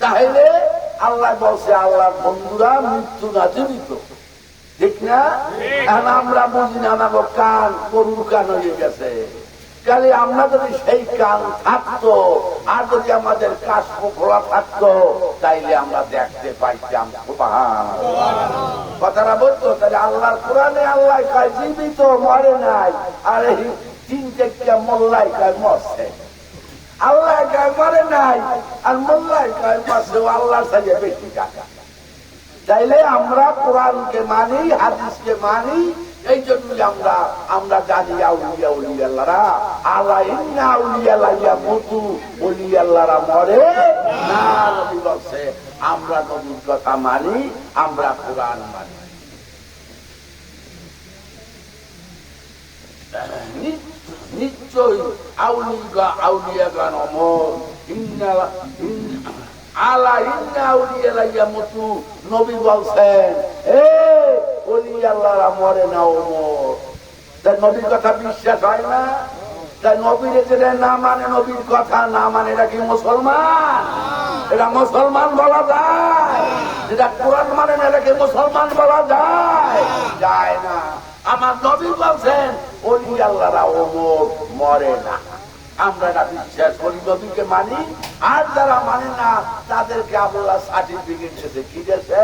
তাহলে আল্লাহ বলছে আল্লাহর বন্ধুরা মৃত্যু না জীবিত, ঠিক না? এখন আমরা বুঝি না, আমাকে কান গরুর কান হয়ে গেছে। তাহলে আমরা যদি সেই কান থাকতো আর যদি আমাদের কাশ্ম খোলা থাকতো তাইলে আমরা দেখতে পাইতাম। কথাটা বলতো তাহলে আল্লাহর কোরআনে আল্লাহ কয় জীবিত, মরে নাই। আর এই তিনটে মোল্লাই কয় মরছে। আল্লাহ কয় মরে নাই আর মোল্লাই কয় মরছে। আল্লাহর সাথে বেশি টাকা। তাইলে আমরা কোরআনকে মানি, হাদিসকে মানি। এই জন্যই আমরা জানি আউলিয়া উলিয়াল্লাহরা আল্লাহ ইন্না আউলিয়া লাইয়া মতু, উলিয়াল্লাহরা মরে না। নবী বলছে আমরা নবীর কথা মানি, আমরা কোরআন মানি। নিশ্চয়ই আউলিয়াগণ অমর। নবী বলছেন আল্লাহরা মরে না, ওমর। তাই নবীর কথা বিশ্বাস হয় না? তাই নবীর যেটা না মানে, নবীর কথা না মানে, এটা কি মুসলমান? এটা মুসলমান বলা যায়? যেটা কোরআন মানে না, এটা কি মুসলমান বলা যায়? যায় না। আমার নবী বলছেন ওলি আল্লাহরা ওমর, মরে না। আমরা এটা বিশ্বাস করি, নবীকে মানি। আর যারা মানে না তাদেরকে আল্লাহ সার্টিফিকেট দিয়েছে, কি দিয়েছে?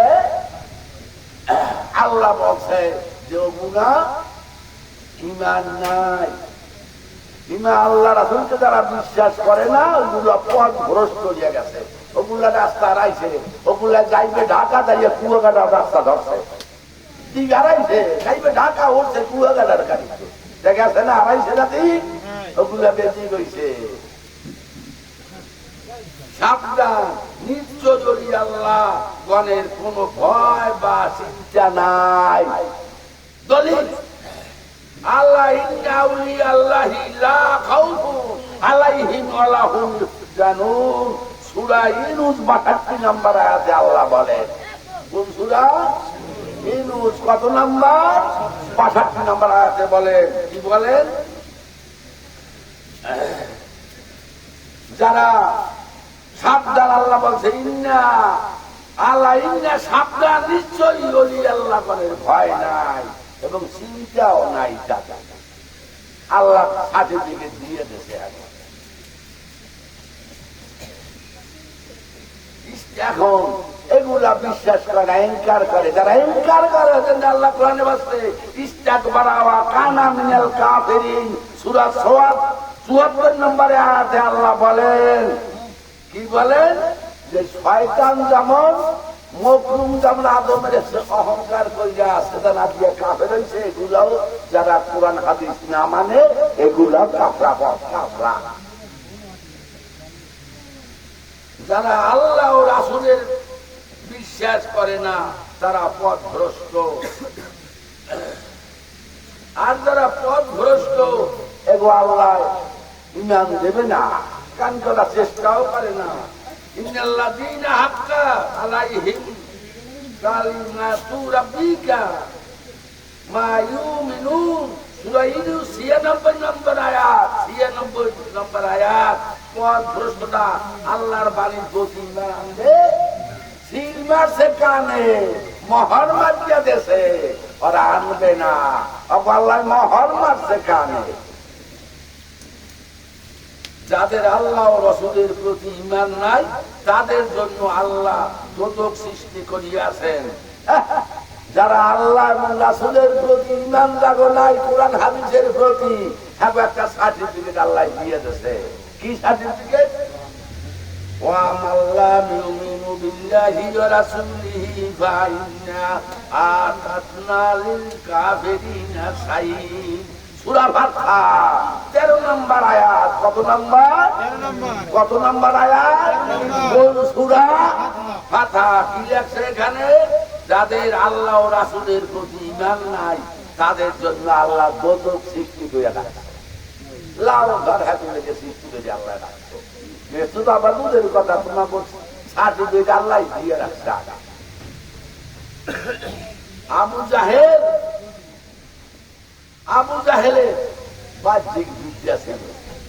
আল্লাহ বলছে যে ওগুলা ঈমান নাই। ঈমান আল্লাহ রাসূলকে যারা বিশ্বাস করে না ওগুলো পথ ভ্রষ্ট হয়ে গেছে। ওগুলা রাস্তা হারাইছে, ওগুলা যাইবে ঢাকা, যাইয়ে কুয়াকাটা রাস্তা ধরছে। ঠিক হারাইছে, যাইবে ঢাকা, উঠছে কুয়াকাটার গাড়ি, দেখেছে না? হারাইছে না ঠিক? ওগুলা বেশি গেছে। সাবধান, নিশ্চয়ই আল্লাহ গণের কোন ভয় বা চিন্তা নাই। দলিল আল্লাহ ইন্না আউলিয়া আল্লাহি লা খাউফুন আলাইহিম ওয়া লা হুম ইয়াহজানুন। সূরা ইউনূস 62 নম্বর আয়াতে আল্লাহ বলেন। কোন সূরা? ইউনূস কত নম্বর? 62 নম্বর আয়াতে বলেন। কি বলেন? যারা সাবধান, আল্লাহ বলছে ইন্না আল্লাহ ইন্না সাবধান, নিশ্চয়ই ওলি আল্লাহ করে ভয় নাই এবং চিন্তাও নাই। টাকা আল্লাহ সার্টিফিকেট দিয়ে দিয়েছে। এখন এগুলা বিশ্বাস করে, ইনকার করে। যারা ইনকার করে আল্লাহ কোরআনে বলছে ইস্তাকবারা ওয়া কানা মিনাল কাফিরিন। সূরা সাদ ৭৪ নম্বরে আয়াতে আল্লাহ বলেন, কি বলেন? যে শয়তান যেমন মকরুম যেমন আদমের অহংকার করিয়া সেটা না দিয়ে কাফের হয়েছে, এগুলাও যারা কোরআন হাদিস না মানে এগুলা কাফরা। কাফরা যারা আল্লাহ ও রাসূলের বিশ্বাস করে না তারা পথভ্রষ্ট। আর যারা পথভ্রষ্ট এগো আল্লাহ ঈমান দেবে না, কান করার চেষ্টাও করে না। ইন্নাল্লাযীনা হাক্কা আলাইহিম কালিমাতু রাব্বিকা মা ইউমিনুন। সূরা ইউনূস ৯৬ নম্বর আয়াত। ৯৬ নম্বর আয়াত। পথভ্রষ্টতা আল্লাহর বাণীর প্রতি ঈমান আনবে, সিল মারছে কানে, মোহর মারিয়া দেশে, ওরা আনবে না। আল্লাহ মোহর মারছে কানে। যাদের আল্লাহ ও রাসূলের প্রতি ঈমান নাই তাদের জন্য আল্লাহ দোজখ সৃষ্টি করিয়াছেন। যারা আল্লাহ এবং রাসূলের প্রতি ঈমান রাখো নাই, কোরআন হাদিসের প্রতি, একটা সার্টিফিকেট আল্লাহ দিয়ে দিয়েছে। কি সার্টিফিকেট? ওয়া মাল্লাম ইউমিনু বিল্লাহি ওয়া রাসূলিহি ফাইন্না আতাদনা লিল কাফিরিনা সাইয়্যিদ। সূরা ফাতহা 13 নম্বর আয়াত। কত নম্বর? কত নম্বর আয়াত? কোন সূরা? ফাতহা। কি লেখছে এখানে? যাদের আল্লাহ ও রাসূলের প্রতি ঈমান নাই তাদের জন্য আল্লাহ দোজখ সৃষ্টি করে রাখছে। লাল ঘর হাতে লেগে সৃষ্টি করে আল্লাহ রাখছে। সুদা বাদুদের কথা তোমাকে সার্টিফিকেট আল্লাহ দিয়ে রাখছে। আবু জাহেলের বাহ্যিক বিদ্যা ছিল,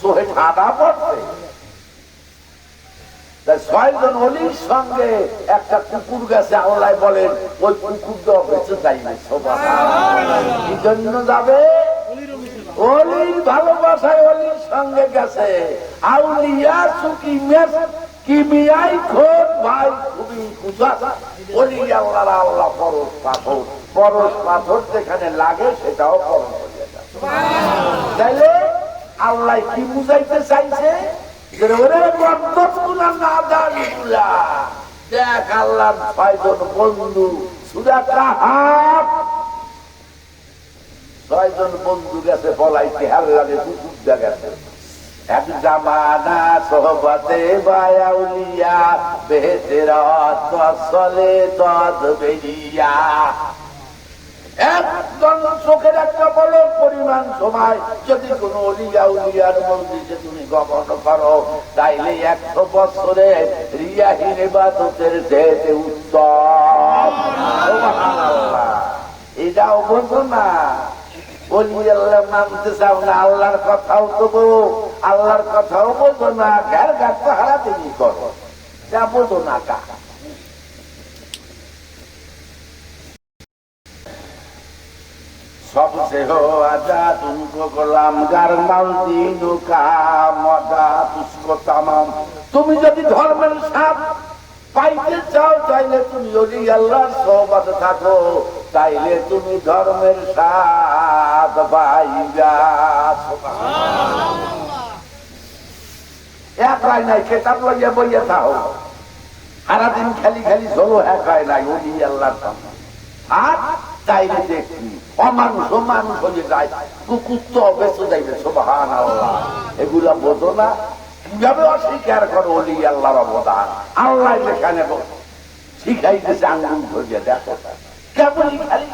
চোখে ঠাডা পড়ছে। 6 জন অলির সঙ্গে একটা কুকুর গেছে, আল্লাহ বলেন ওই কুকুরটা বেঁচে যাইবে। কি জন্য যাবে? অলির ভালোবাসায় অলির সঙ্গে গেছে। আউলিয়া চুকি মেস কি মিয়াই খোঁজ ভাই খুবই কুজা। অলি আল্লাহ আল্লাহ পরশ পাথর, পরশ পাথর যেখানে লাগে সেটাও পরশ হয়ে যায়। তাইলে আল্লাহ কি বুঝাইতে চাইছে? দেখ আল্লাহ 6 জন বন্ধু, সুরা কাহাফ 6 জন বন্ধু গেছে পলাইতে, হাল লাগে কুকুরটা গেছে। এক জামানা সোহবতে বায়াউলিয়া বেহেতেরা তসলে তদ বেরিয়া। একজন চোখের একটা পলক পরিমাণ সময় যদি কোন অলিয়া উলিয়ার মন্দিরে তুমি গমন করো, তাইলে 100 বছরে রিয়াহীন ইবাদতের চেয়ে উত্তম। সুবহানাল্লাহ। এটাও বোঝো না, অলি আল্লাহ মানতে চাও না, আল্লাহর কথাও তো আল্লাহর কথাও বোঝো না, ঘর ঘর তো হারাতে কি করো, যা বোঝো না কা। सबसे हो आजाद उनको गुलाम गारमाल दीनों का मजा तुझको तमाम। তুমি যদি ধর্মের স্বাদ পাইতে চাও, তাইলে তুমি ওলি আল্লাহর সোহবতে থাকো, তাইলে তুমি ধর্মের স্বাদ পাইবা। সুবহানাল্লাহ। একাই নাই খেতাব লইয়া বইয়া থাকো, সারাদিন খালি খালি ঝোলো একাই নাই ওলি আল্লাহর সামনে। আর তাইলে দেখি অমানুষ মানুষ হয়ে যায়, কুকুর তো বেঁচে যাইবে। সুবহানাল্লাহ। এগুলা বোঝো না, কিভাবে অস্বীকার করো ওলি আল্লাহর অবদান। আল্লাহ যেখানে শিখাইতেছে আঙ্গুল ধরিয়ে দেখো, কেমন খালি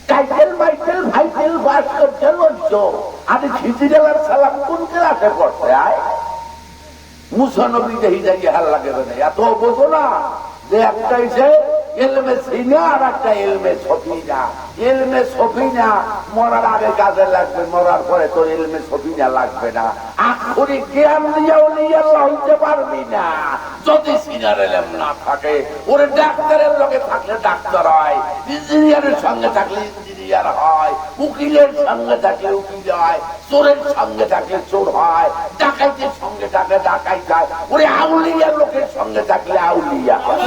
টাইটেল মাইটেল ভাইটেল বাস করছে লজ্জ। আরে খিজিরালার সালাম কোন ক্লাসে পড়ছে? আয় মুসানবী দেখি যাই হাল লাগে না, এত বোঝো না যে একটা হইছে এলমে সিনা আর একটা এলমে সফিনা। এলমে সফিনা মরার আগে কাজে লাগবে, মরার পরে তো এলমে সফিনা লাগবে না। আক্ষরিক জ্ঞান দিয়েও নিয়ে হইতে পারবি না যদি সিনার এলম না থাকে। ওরে ডাক্তারের লগে থাকলে ডাক্তার হয়, ইঞ্জিনিয়ারের সঙ্গে থাকলে ইঞ্জিনিয়ার হয়, উকিলের সঙ্গে থাকলে উকিল হয়, চোরের সঙ্গে থাকলে চোর হয়, ডাকাইতের সঙ্গে থাকলে ডাকাইত হয়। ওরে আউলিয়া লোকের সঙ্গে থাকলে আউলিয়া হয়।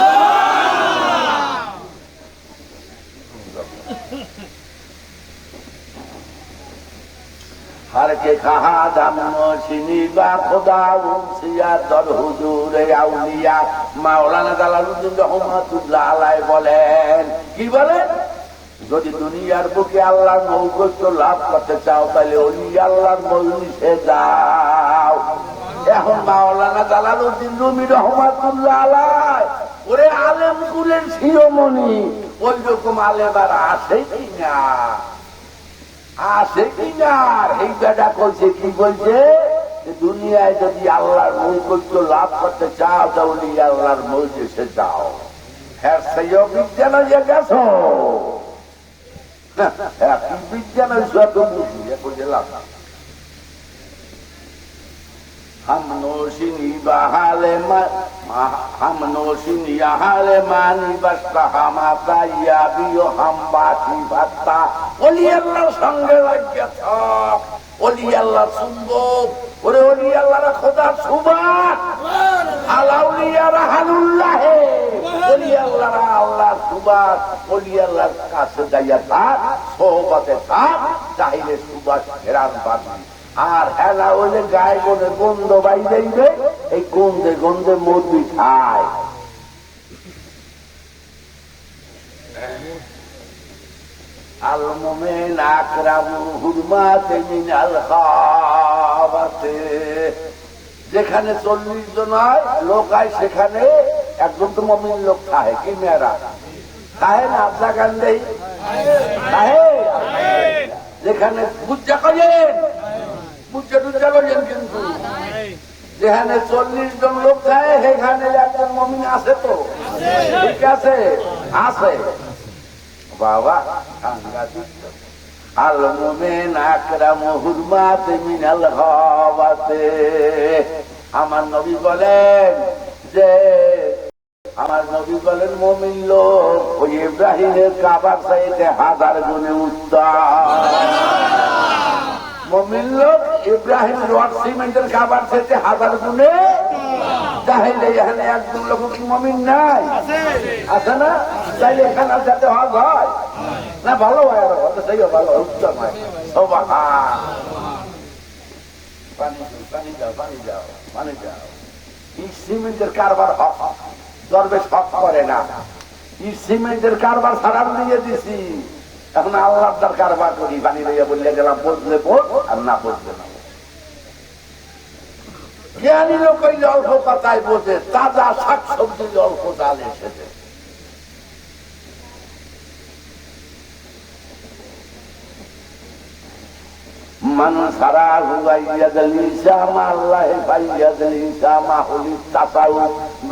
हर के कहा दामनोशिनी बा खुदा उनसिया दर हुजूरे आउलिया। মাওলানা জালালউদ্দিন রহমাতুল্লাহ আলাইহি বলেন, কি বলেন? যদি দুনিয়ার বুকে আল্লাহর নৈকট্য লাভ করতে চাও, তাহলে ওলি আল্লাহর মজলিসে যাও। এখন মাওলানা জালালউদ্দিন রুমি রহমাতুল্লাহ আলাইহি ওরে আলেম কুলের শিরোমণি, ওই রকম আলেম আর আছে কিনা? আছে কিনা? এই বেটা করছে কি বলছে, দুনিয়ায় যদি আল্লাহর নৈকট্য লাভ করতে চাও, তাহলে আল্লাহর মজলিসে যাও। হ্যাঁ, সেই বিজ্ঞান হয়ে গেছ, বিজ্ঞান বুঝলাম। हम नोशिनी बहाले हम नोशिनी हाले मानी बस्ता हम आता या बियो हम बाती बत्ता। ओली अल्लाह संगे लगे थाक, ओली अल्लाह सुनबो। ओरे ओली अल्लाह रा खुदा सुभान आलाउलिया रा हालुल्लाह है। ओली अल्लाह रा अल्लाह सुभान। ओली अल्लाह काছে যাইয়া থাক, সোহবতে থাক, তাইলে সুবাস ফেরান পাবি। আর হেলা হইলে গায়ে গনে গন্ধ বাই যাইবে, এই গন্ধে গন্ধে মুরগি খায়। আল মুমিন আকরামু হুরমাতে মিনাল খাওয়াতে। যেখানে 40 জন হয় লোক হয়, সেখানে একজন তো মুমিন লোক খায়। কি মেয়েরা খায় না? আপনার গান্ধী খায়। যেখানে বুঝা করেন, বুঝা টুজা করেন, কিন্তু যেখানে 40 জন লোক যায়, সেখানে একজন মুমিন আছে তো? ঠিক আছে, আছে বাবা। আল মুমিন আকরামু হুরমাতে মিনাল খাওয়া কাবাতে। আমার নবী বলেন যে, আমার নবী বলেন মুমিন লোক ওই ইব্রাহিমের কাবার চাইতে 1000 গুণে উত্তম। মুমিন লোক ইব্রাহিম রড সিমেন্টের কাবার চাইতে 1000 গুণে। তাহলে এখানে একজন লোক কি মুমিন নাই? আছে না? তাইলে এখানে যাতে হজ হয় না, ভালো হয়, সেই ভালো উত্তম হয়। পানি যাও, পানি যাও, পানি যাও। এই সিমেন্টের কারবার দরবেশ হক করে না। এই সিমেন্টের কারবার সারান দিয়ে দিছি, এখন আল্লাহর কারবার করি। পানি লইয়া বললে গেলাম, বসলে বল আর না বসলে না। জ্ঞানী লোক ওই অল্প পাতায় বোঝে, তাজা শাক সবজি অল্প ডাল এসেছে। মানুষ সারা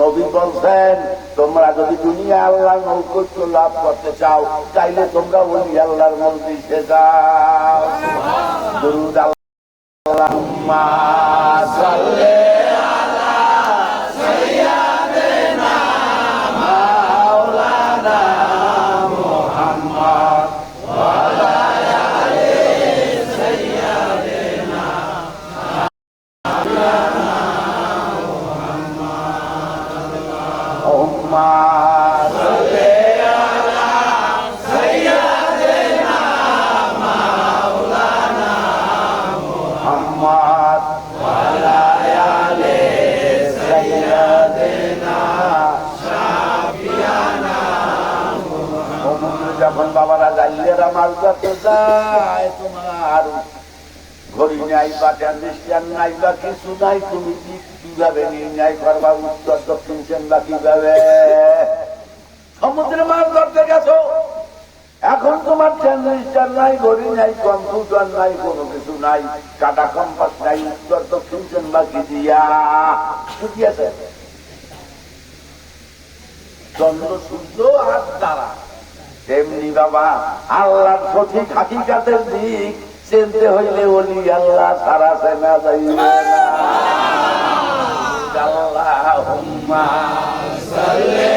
নবী বলছেন, তোমরা যদি দুনিয়া আল্লাহ নৈকট্য লাভ করতে চাও, তাইলে তোমরা ওই আল্লাহর মজলিসে যাও। দুরূদ আল্লাহুম্মা সাল্লি আলা সাইয়্যিদিনা মাওলানা মুহাম্মদ ওয়া আলা আলি সাইয়্যিদিনা আল্লাহুম্মা সাল্লি আলা সাইয়্যিদিনা মাওলানা মুহাম্মদ ওয়া আলা আলি সাইয়্যিদিনা শাফিয়ানা। যখন বাবারা জাইলেরা মাছ ধরতে যায়, তোমার ঘড়ি নাই বা ট্রানজিস্টার নাই বা কিছু নাই, তুমি কিভাবে নির্ণয় করবা উত্তর দক্ষিণ বা কিভাবে? সমুদ্রে মাছ ধরতে গেছো, এখন তোমার ট্রানজিস্টার নাই, ঘড়ি নাই, কম্পিউটার নাই, কোনো কিছু নাই, কাটা কম্পাস নাই, উত্তর দক্ষিণ বা কি দিয়া কি আছে? চন্দ্র সূর্য আর তারা। তেমনি বাবা আল্লাহর সঠিক হাকিকাতের দিক চিনতে হইলে ওলি আল্লাহ সারা চেনা যাইবে না। আল্লাহুম্মা সাল্লি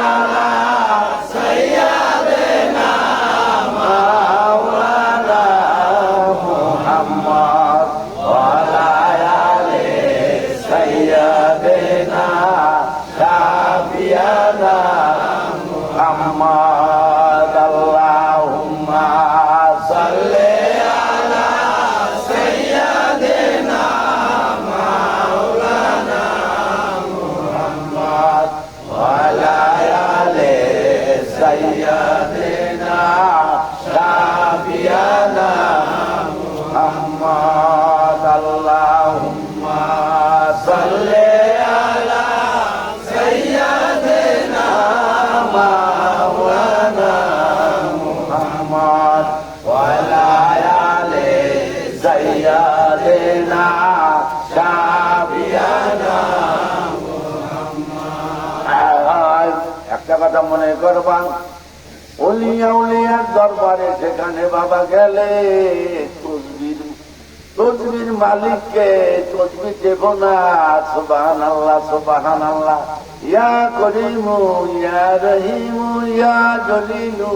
আলা সাইয়্যিদিনা মাওলানা মুহাম্মদ ওয়া আলা আলি সাইয়্যিদিনা শাফিয়ানা মুহাম্মদ। আল্লাহুম্মা সাল্লি আলা সাইয়্যিদিনা মাওলানা মুহাম্মদ ওয়া আলা আলি সাইয়্যিদিনা শাফিয়ানা মুহাম্মদ। আল্লাহুম্মা সাল্লি আলা সাইয়্যিদিনা মাওলানা মুহাম্মদ ওয়া আলা আলি সাইয়্যিদিনা শাফিয়ানা মুহাম্মদ। একটা কথা মনে করবা, ওলিয়া উলিয়ার দরবারে সেখানে বাবা গেলে তসবির মালিককে তসবি দেব না। সুবহানাল্লাহ, সুবহানাল্লাহ। ইয়া করিমু ইয়া রহিমু ইয়া জলিলু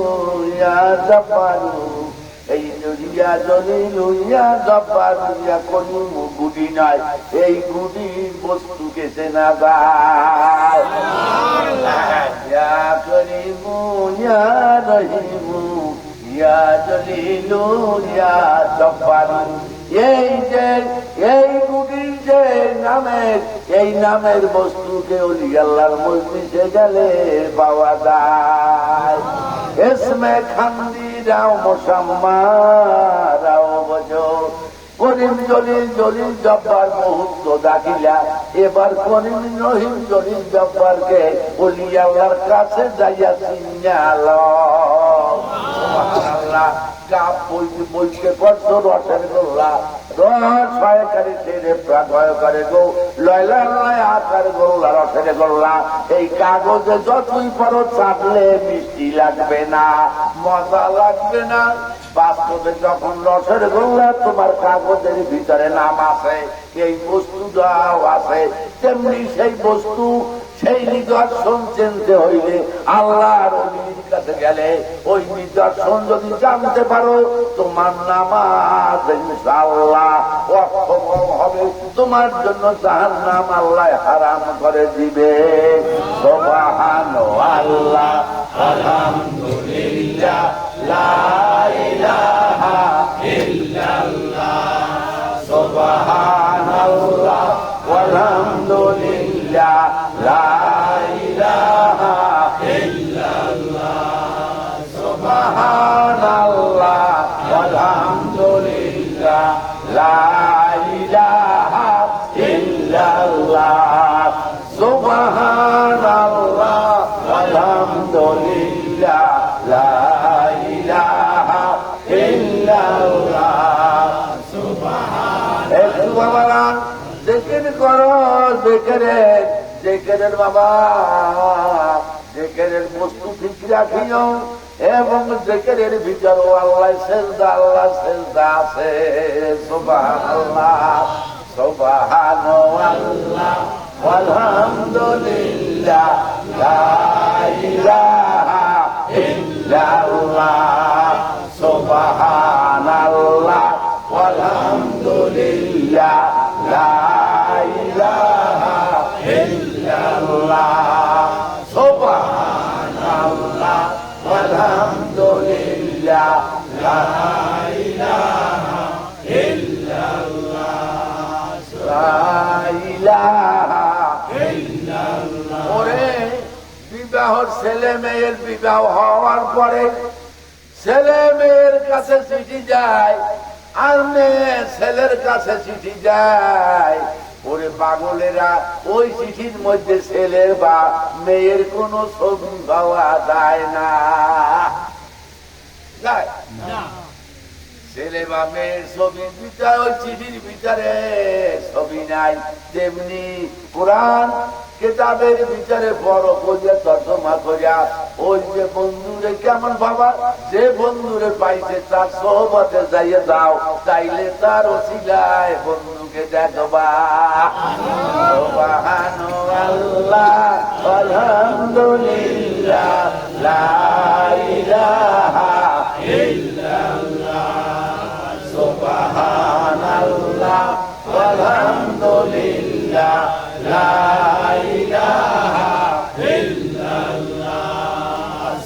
ইয়া জব্বারু, এই ইয়া জলিলু ইয়া জব্বারু ইয়া করিমু গুডি নাই, এই গুডি বস্তুকে চেনা যায়। ইয়া করিমু ইয়া রহিমু ইয়া জলিলু ইয়া জব্বারু, এই যে এই গুডির যে নামের, এই নামের বস্তুকে ওলি আল্লাহর মজলিসে গেলে পাওয়া যায়। ইসমে খান্দিরাও মুসাম্মারাও বজো, করিম জলিল জলিল জব্বার মুহূর্ত দাখিলা। এবার করিম রহিম জলিল জব্বারকে ওলি আল্লাহর কাছে যাইয়া চিনাল। সুবহানাল্লাহ। কাপ বইতে পড়ছো রসের গোল্লা রস সহায়কারী ছেড়ে প্রাগয়কারে গো লয়লা লয় আকার গোল্লা রসের গোল্লা এই কাগজে যতই পড়ো চাটলে মিষ্টি লাগবে না, মজা লাগবে না। বাস্তবে যখন রসের গোল্লা তোমার কাগজের ভিতরে নাম আছে, এই বস্তুটাও আছে, তেমনি সেই বস্তু সেই নিদর্শন চিনতে হইলে আল্লাহর ওলির কাছে গেলে ওই নিদর্শন যদি জানতে পারো তোমার নামাজ ইনশাআল্লাহ অক্ষম হবে, তোমার জন্য জাহান্নাম আল্লাহ হারাম করে দিবে। সুবহানাল্লাহ আলহামদুলিল্লাহ লা ইলাহা ইল্লাল্লাহ সুবহানাল্লাহ আলহামদুলিল্লাহ লা ইলাহা ইল্লাল্লাহ সুবহানাল্লাহ আলহামদুলিল্লাহ লা ইলাহা ইল্লাল্লাহ সুবহানাল্লাহ আলহামদুলিল্লাহ লা ইলাহা ইল্লাল্লাহ সুবহানাল্লাহ। একটু বাবা জিকির করো, জিকিরের বাবা জিকিরের বস্তু ঠিক রাখিও এবং জিকিরের ভিতরে আল্লাহ সেজদা আছে। সুবহানাল্লাহ সুবহানাল্লাহ আলহামদুলিল্লাহ লা ইলাহা ইল্লাল্লাহ সুবহানাল্লাহ আলহামদুলিল্লাহ লা ইলাহা ইল্লাল্লাহ সুবহানাল্লাহ আলহামদুলিল্লাহ লা ইলাহা ইল্লাল্লাহ লা ইলাহা ইল্লাল্লাহ। ওরে বিবাহর ছেলে মেয়ের বিবাহ হওয়ার পরে ছেলে মেয়ের কাছে চিঠি যায় আর মেয়ে ছেলের কাছে চিঠি যায়। ওরে পাগলেরা ওই চিঠির মধ্যে ছেলের বা মেয়ের কোন ছবি পাওয়া যায় না, ছেলে বা মেয়ের ছবির ভিতরে ওই চিঠির ভিতরে ছবি নাই। তেমনি কোরআন কিতাবের ভিতরে বড় করিয়া তর্জমা করিয়া ওই যে বন্ধুরে কেমন বাবা, যে বন্ধুরে পাইছে তার সোহবতে যাইয়ে যাও, চাইলে তার ওসিলায় বন্ধুকে দেখবা। সুবহানাল্লাহ আলহামদুলিল্লাহ লা ইলাহা ইল্লাল্লাহ সুবহানাল্লাহ আলহামদুলিল্লাহ লা ইলাহা ইল্লাল্লাহ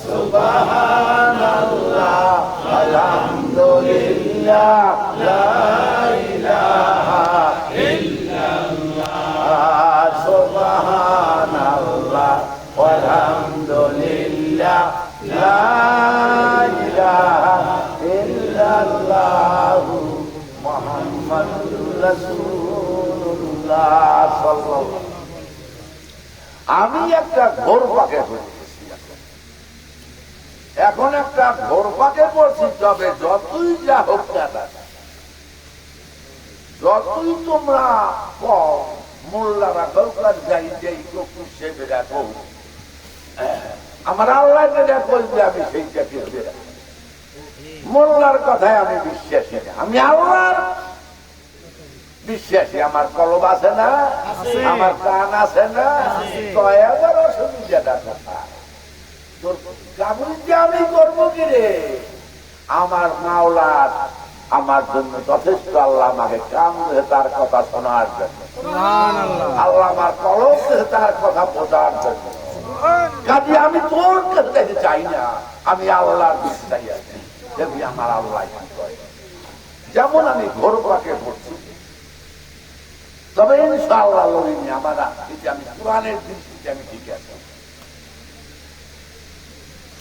সুবহানাল্লাহ আলহামদুলিল্লাহ লা ইলাহা ইল্লাল্লাহ সুবহানাল্লাহ আলহামদুলিল্লাহ লা ইলাহা ইল্লাল্লাহ মুহাম্মাদুর রাসূলুল্লাহ সাল্লাল্লাহু। আমি একটা ঘোর পাকে পড়েছি, এখন একটা ঘোর পাকে পড়ছি। তবে যতই যা হোক না, যতই তোমরা মোল্লারা দরকার যাই যাই সে রাখো, আমার আল্লাহ যেটা করবে আমি সেইটাকে রাখি। মোল্লার কথায় আমি বিশ্বাসী না, আমি আল্লাহর বিশ্বাসী। আমার কলব আছে না, আমার কান আছে না, দয়াবার অসুবিধাটা কথা তোর কাবুলিতে আমি করবো কি রে? আমার মাওলার আমার জন্য যথেষ্ট। আল্লাহ আমাকে কান দিয়ে তার কথা শোনার জন্য, আল্লাহ আমার কলব দিয়ে তার কথা বোঝার জন্য। কাজে আমি তোর কাছে চাই না, আমি আল্লাহর বিশ্বাসী আছি। দেখবি আমার আল্লাহ যেমন আমি ঘোর পাকে পড়ছি, তবে ইনশাআল্লাহ লড়িনি আমার আমি কোরআনের দৃষ্টিতে আমি ঠিক আছি।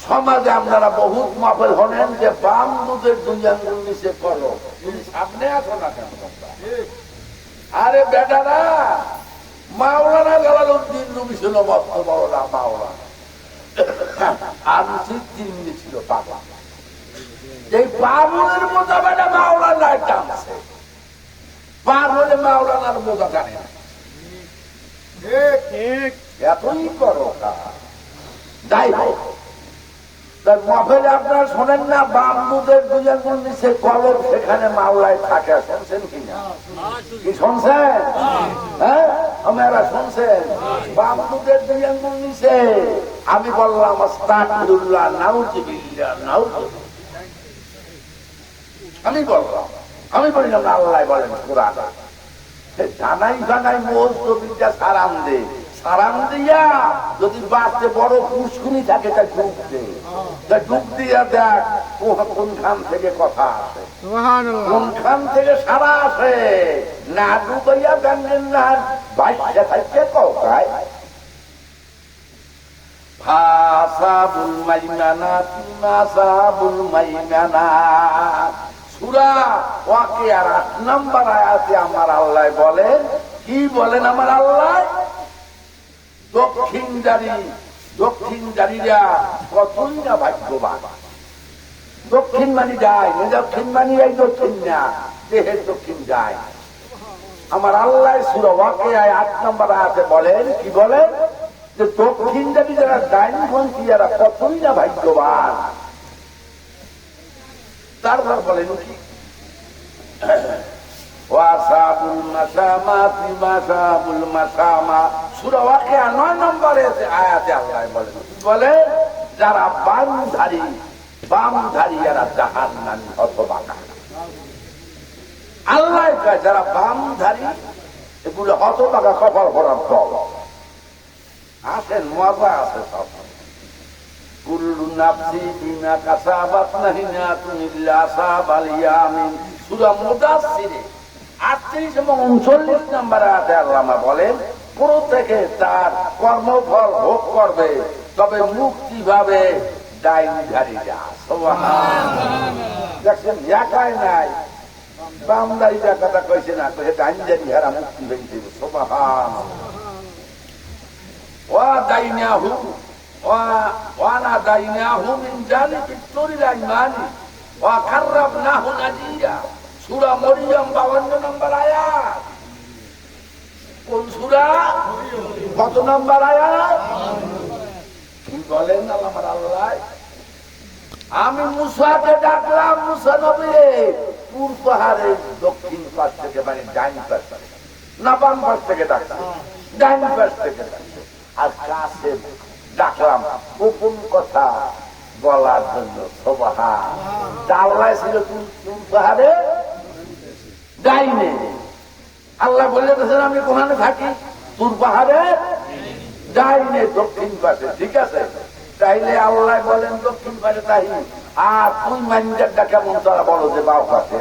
সমাজে আপনারা বহুত মাপেল হলেন যে বাম দুধের দুই আঙ্গুল নিচে করো, তুমি সামনে আসো না কেন? আরে বেটারা, মাওলানা জালালউদ্দিন রুমি ছিল মস্ত বড়রা মাওলানা, আর তিন ছিল বাবা। এই বাবুলের মোজাবেটা মাওলানার টানছে, বাবুলে মাওলানার মোজা টানে না। এতই করো যাই হোক, মফেলে আপনারা শোনেন না বামদুদের দুজন নিচে কলম, সেখানে মাওলায় থাকে, শুনছেন কিনা? কি শুনছেন? হ্যাঁ আপনারা শুনছেন? বামদুদের দুজন নিচে আমি বললাম আস্তাগফিরুল্লাহ, নাউযুবিল্লাহ, নাউযুবিল্লাহ। আমি বললাম, আমি বললাম না, আল্লাহ বলেন কোরআনে জানাই জানাই মৌলবীটা সারাম দে, সারাম দিয়া যদি বাঁচতে বড় পুষ্কুনি থাকে তা ডুব দে, তা ডুব দিয়া দেখ কোনখান থেকে কথা আসে, কোনখান থেকে সারা আসে। না ডুবাইয়া জানলেন না বাইশটা থাকতে কৌকায় ফাসাবুল মাইমানা তিমাসাবুল মাইমানা। সূরা ওয়াকিয়ার 8 নম্বর আয়াতে আমার আল্লাহ বলেন, কি বলেন আমার আল্লাহ? দক্ষিণদারীরা কতই না ভাগ্যবান। দক্ষিণ মানি যায় না, দক্ষিণ মানি এই দক্ষিণ না, দেহের দক্ষিণ যায়। আমার আল্লাহ সূরা ওয়াকিয়ায় 8 নম্বর আয়াতে বলেন, কি বলেন? যে দক্ষিণদারী যারা ডাইনপন্থী যারা কতই না ভাগ্যবান। তারপর বলেন কি? ওয়াসাবুল মাসামা তিমাসাবুল মাসামা। সূরা ওয়াকিয়া 9 নম্বরে আয়াতে আল্লাহ বলেন, বলে যারা বামধারী যারা জাহান্নামী হতভাগা। আল্লাহ কয় যারা বামধারী এগুলো হতভাগা, কপাল ভরার দল। আসেন, মজা আছে সব। কুল্লু নাফসি বিমা কাসাবাত নাহিনাতুন ইল্লা আসাবাল ইয়ামিন। সূরা মুদাসসিরে 38 এবং 39 নম্বর আয়াতে আল্লাহ বলেন, প্রত্যেকে তার কর্মফল ভোগ করবে, তবে মুক্তি পাবে ডাইনধারীরা। সুবহানাল্লাহ। দেখছেন, একাই নাই, বামদারিটা কথা কইছে না, কইছে ডাইনধারীরা মুক্তি পেয়েছে। সুবহানাল্লাহ। ওয়া দাইনাহু ওয়ানাদাইনাহু মিন জানিবিত তুরিল আইমানি ওয়া কাররাবনাহু নাজিয়া। সূরা মরিয়ম 52 নম্বর আয়াত। কোন সূরা? কত নম্বর আয়াত? কি বলেন আমার আল্লাহ? আমি মুসাকে ডাকলাম, মুসা নবী পূর্ব পাহাড়ের দক্ষিণ পাশ থেকে, মানে ডাইন পাশ থেকে না বাম পাশ থেকে ডাকছে, ডাইন পাশ থেকে ডাকছে। আর কাছে ডাকলাম গোপন কথা বলার জন্য। আল্লাহ ছিল তুর পাহাড়ে ডাইনে। আল্লাহ বলে গেছেন আমি কোথানে থাকি? তুর পাহাড়ে ডাইনে, দক্ষিণ পাশে। ঠিক আছে, তাইলে আল্লাহ বলেন দক্ষিণ পাশে তাই। আর তুই মাইন্ডারটা কেমন তারা বলো যে বাউ পাশে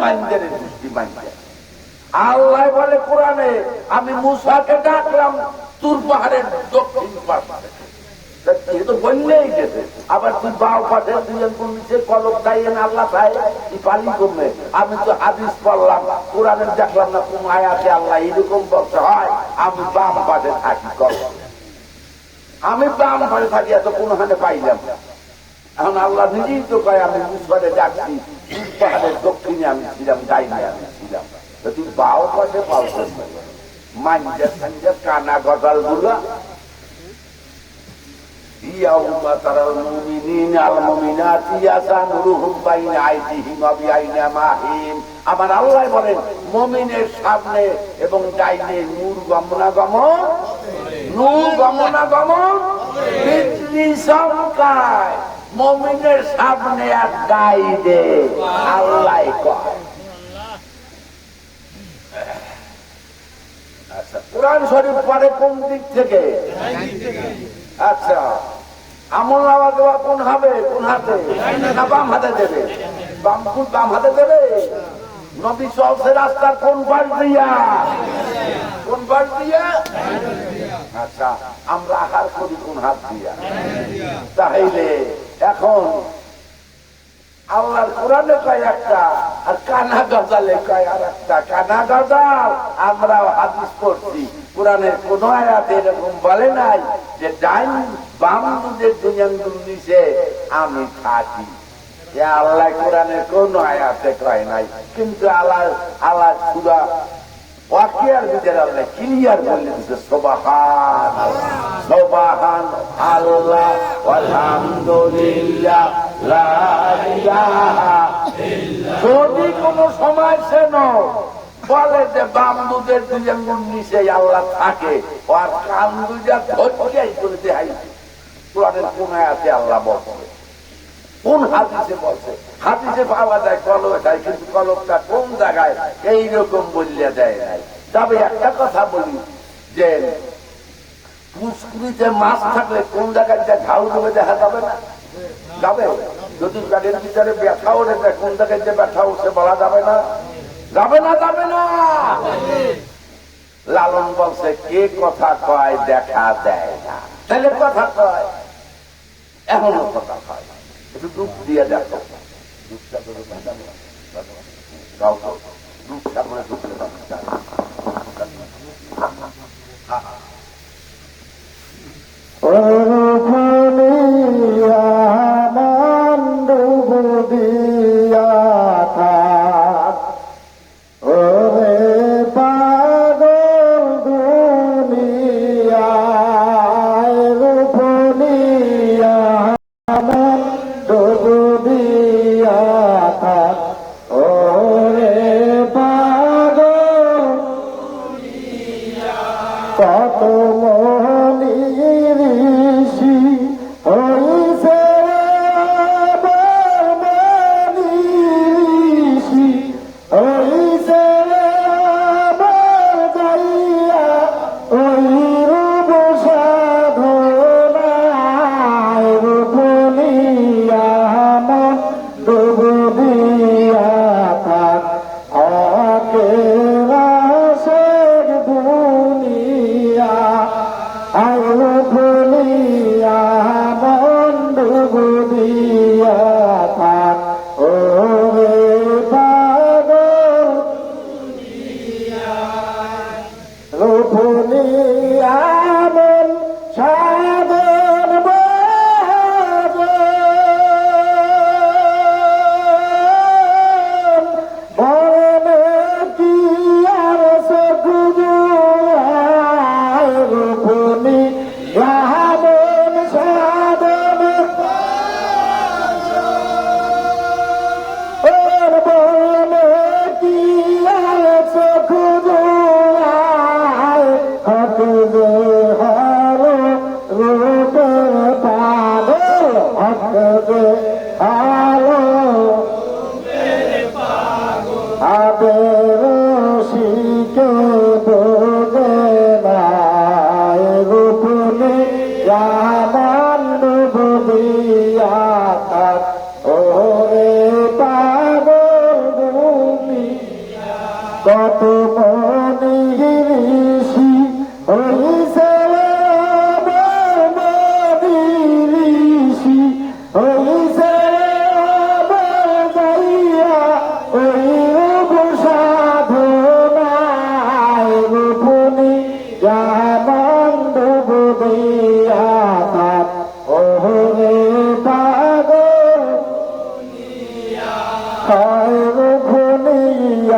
মাইন্ডারের দৃষ্টি মাইন্ডার। আল্লাহ বলে কোরআনে আমি মুসাকে ডাকলাম তুর পাহাড়ের দক্ষিণ পাশে। তো বললেই গেছে, আবার তুই বাউ পাশে দুজন নিচে কলক দাইয়েন আল্লাহ চাই পালি করবে। আমি তো হাদিস পড়লাম, কোরআনের দেখলাম না কোন আয়াতে আল্লাহ এরকম বলতে হয় আমি বাম পাশে থাকি। আমি বাম পাশে থাকি, এত কোনখানে পাইলাম। এখন আল্লাহ নিজেই তো কয় আমি মুসবারে ডাকছি, তুর পাহাড়ের দক্ষিণে আমি ছিলাম, ডাইনে আমি ছিলাম। তুই বাউ পাশে পাও মাঞ্জার সাঞ্জার কানা গজাল গুলা। ইয়াউমা তারাল মুমিনিনা আল মুমিনাতি ইয়াসানুরুহুম বাইনা আইদিহিম ওয়া বিআইনামাহিম। আমার আল্লাহ বলেন মুমিনের সামনে এবং ডাইনে নূর গমনাগমন, নূর গমনাগমন বিজলি চমকায়। মুমিনের সামনে আর ডাইনে আল্লাহ কয়। আচ্ছা, কোরআন শরীফ পড়ে কোন দিক থেকে? আচ্ছা, আমল নামা দেওয়া কোন হবে? কোন হাতে? না বাম হাতে দেবে? বাম হাতে দেবে। নবী চলছে রাস্তার কোন পাশ দিয়া? কোন পাশ দিয়া? আচ্ছা, আমরা আহার করি কোন হাত দিয়া? তাহলে এখন আল্লাহর কোরআনে কয় একটা, আর কানা গজালে কয় আর একটা। কানা গজাল আমরা হাদিস পড়ছি, কোরআনের কোন আয়াতে এরকম বলে নাই যে ডাইন বাম দুধের দুজন নিচে আমি থাকি। আল্লাহ কোরআনে কোন আয়াতে কয় নাই, কিন্তু আল্লাহ আল্লাহ সূরা ওয়াকিয়ার ভিতরে আল্লাহ ক্লিয়ার বলে দিচ্ছে সুবহান সুবহান আল্লাহ আলহামদুলিল্লাহ লা ইলাহা ইল্লাল্লাহ। যদি কোন সময় সেন বলে যে বাম দুধের দুই আঙ্গুল নিচে আল্লাহ থাকে, আর কান দুইটা ধরিয়াই করে দেখাই কোরআনের কোন আয়াতে আল্লাহ বলছে, কোন হাদিসে বলছে? হাদিসে পাওয়া যায় কলম যায়, কিন্তু কলমটা কোন জায়গায় এইরকম বললে দেয় নাই। তবে একটা কথা বলি যে পুষ্করিতে মাছ থাকলে কোন জায়গায় যে ঘাউ দেবে দেখা যাবে না? যাবে। যদি গাড়ির ভিতরে ব্যথা ওঠে কোন জায়গায় যে ব্যথা উঠছে বলা যাবে না? যাবে না, যাবে না। লালন বলছে কে কথা কয় দেখা দেয় না, তাহলে কথা কয় এখনো কথা কয়। একটু দুধ দিয়ে দেখো, দুধটা করে দুধটা করে ঢুকলে কত মনে ঋষি হইছে ঋষি হইছে যাইয়া ওই সাধনায় রূপনি জানন্দ বুদিয়া ওরে পাগল রূপনিয়া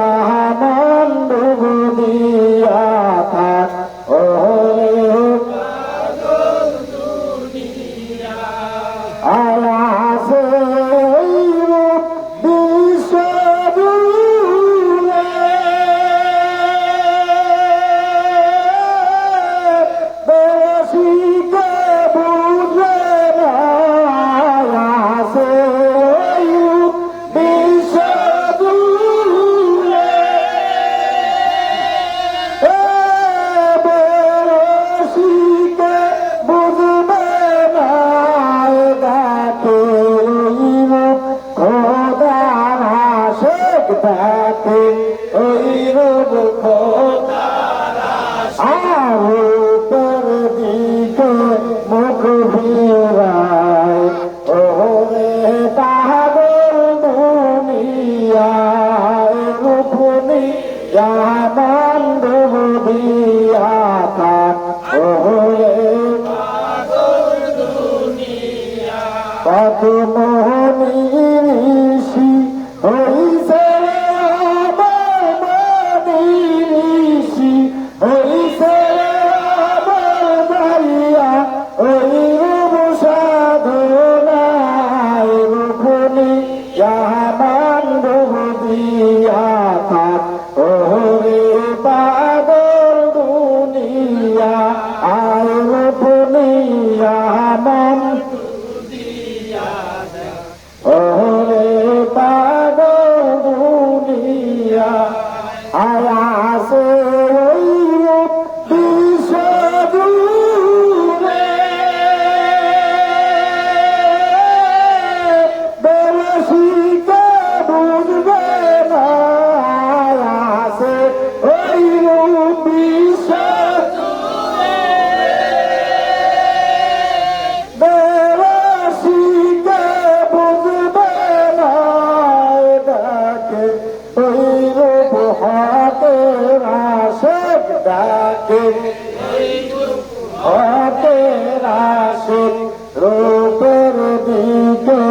হতের আশিক রূপের দিকে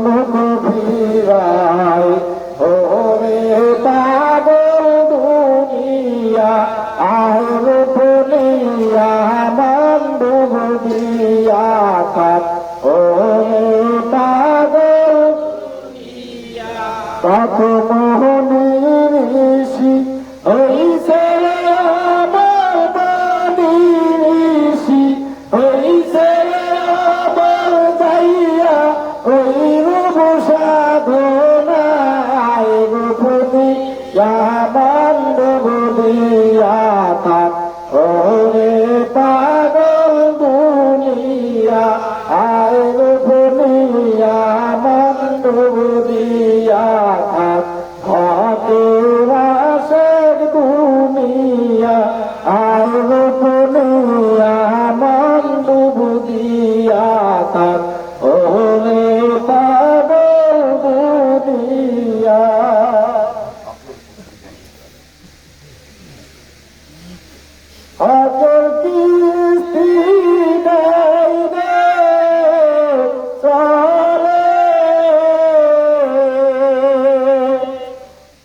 মুখ ফিরায় ওরে পাগল দুনিয়া আয় রূপ নিয়া মন্দ দিয়া থাক ওরে পাগল কত মোহনের ঋষি হইছে আমার বাণীর ঋষি হইছে আমার যাইয়া ওই রূপ সাধনায় রূপ দিয়া মন্দ দিয়া থাক ওরে পাগল দুনিয়া আয় রূপ নিয়া মন্দ দিয়া থাক হতের আশিক দুনিয়া আয় রূপ নিয়া মন্দ দিয়া থাক ওরে পাগল দুনিয়া হজর কিস্তি দেয় রে চলে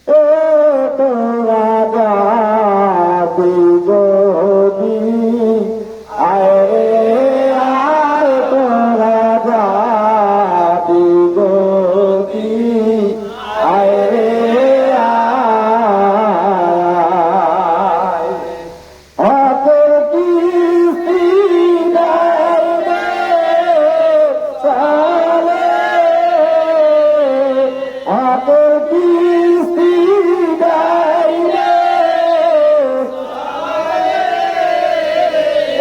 এ তোরা যাবি যদি আয় রে আয় তোরা যাবি যদি আয় রে আয় হতের কিস্তি দেয় রে চলে হতের কিস্তি দেয় রে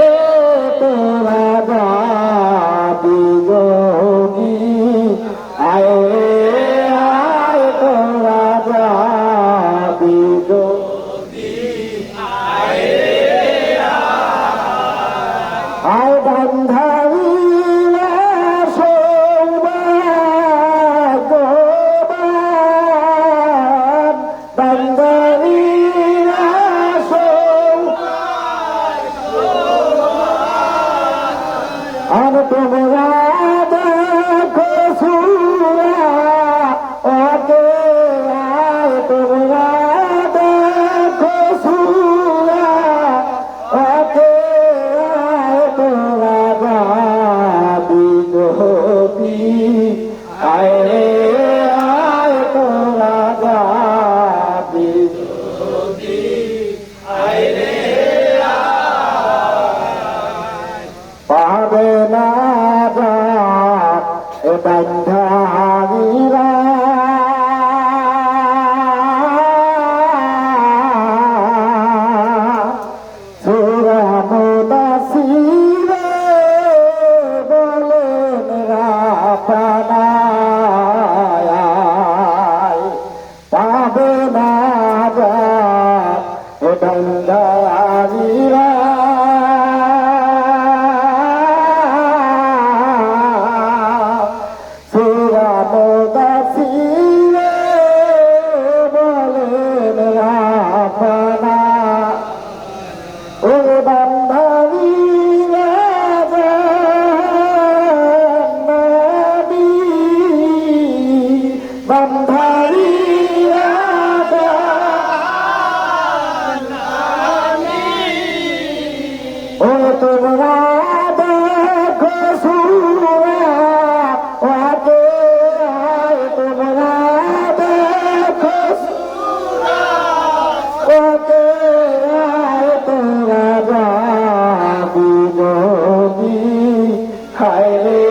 ও তোরা যাবি যদি আয় রে আয় তোরা যাবি যদি আয় বান্ধাইয়া সৌভাগ্যবান বান্ধাইয়া আর তোমরা দেখো সুরা ওকে আয় তোমরা দেখো সুরা ওকে আয় তোরা যাবি যদি আয় রে আয় তোরা যাবি যদি আয় রে পাবে না যাক এ বান্ধাইরা সুরা মুদাসিরে বলেন রাপানায় পাবে না যাক এ বান্ধাইরা সুরা মুদাসিরে বলেন রাপানা ও বান্ধাইরা জান্নাবী বান্ধাইরা জান্নাবী ও তোমরা দেখো সুরা ওকে আয় তোমরা দেখো সুরা ওকে আয় তোরা যাবি যদি হায় রে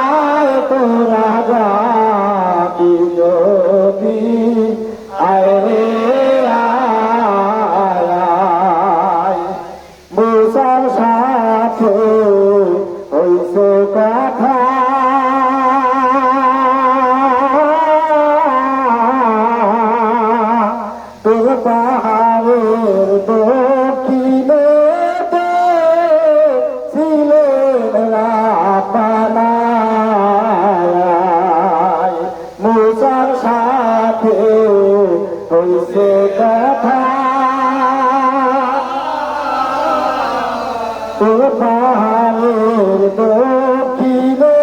আয় তোরা যাবি যদি আয় রে আয় আয় মুসার সাথে হইছে কথা তোর পাহাড়ের দক্ষিণে ছিলেন রাপানায় মুসার সাথে হইছে কথা তোর পাহাড়ের দক্ষিণে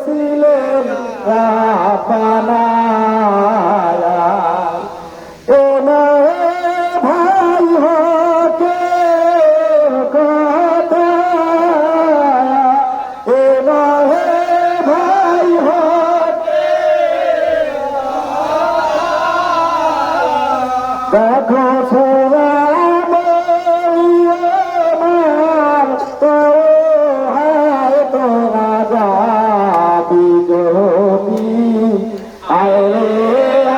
ছিলেন রাপানা এ নয় ভাই হকে কথা এ নয় ভাই হকে দেখো ছোড়া আমার তো হায় তোরা যাবি যদি আয় রে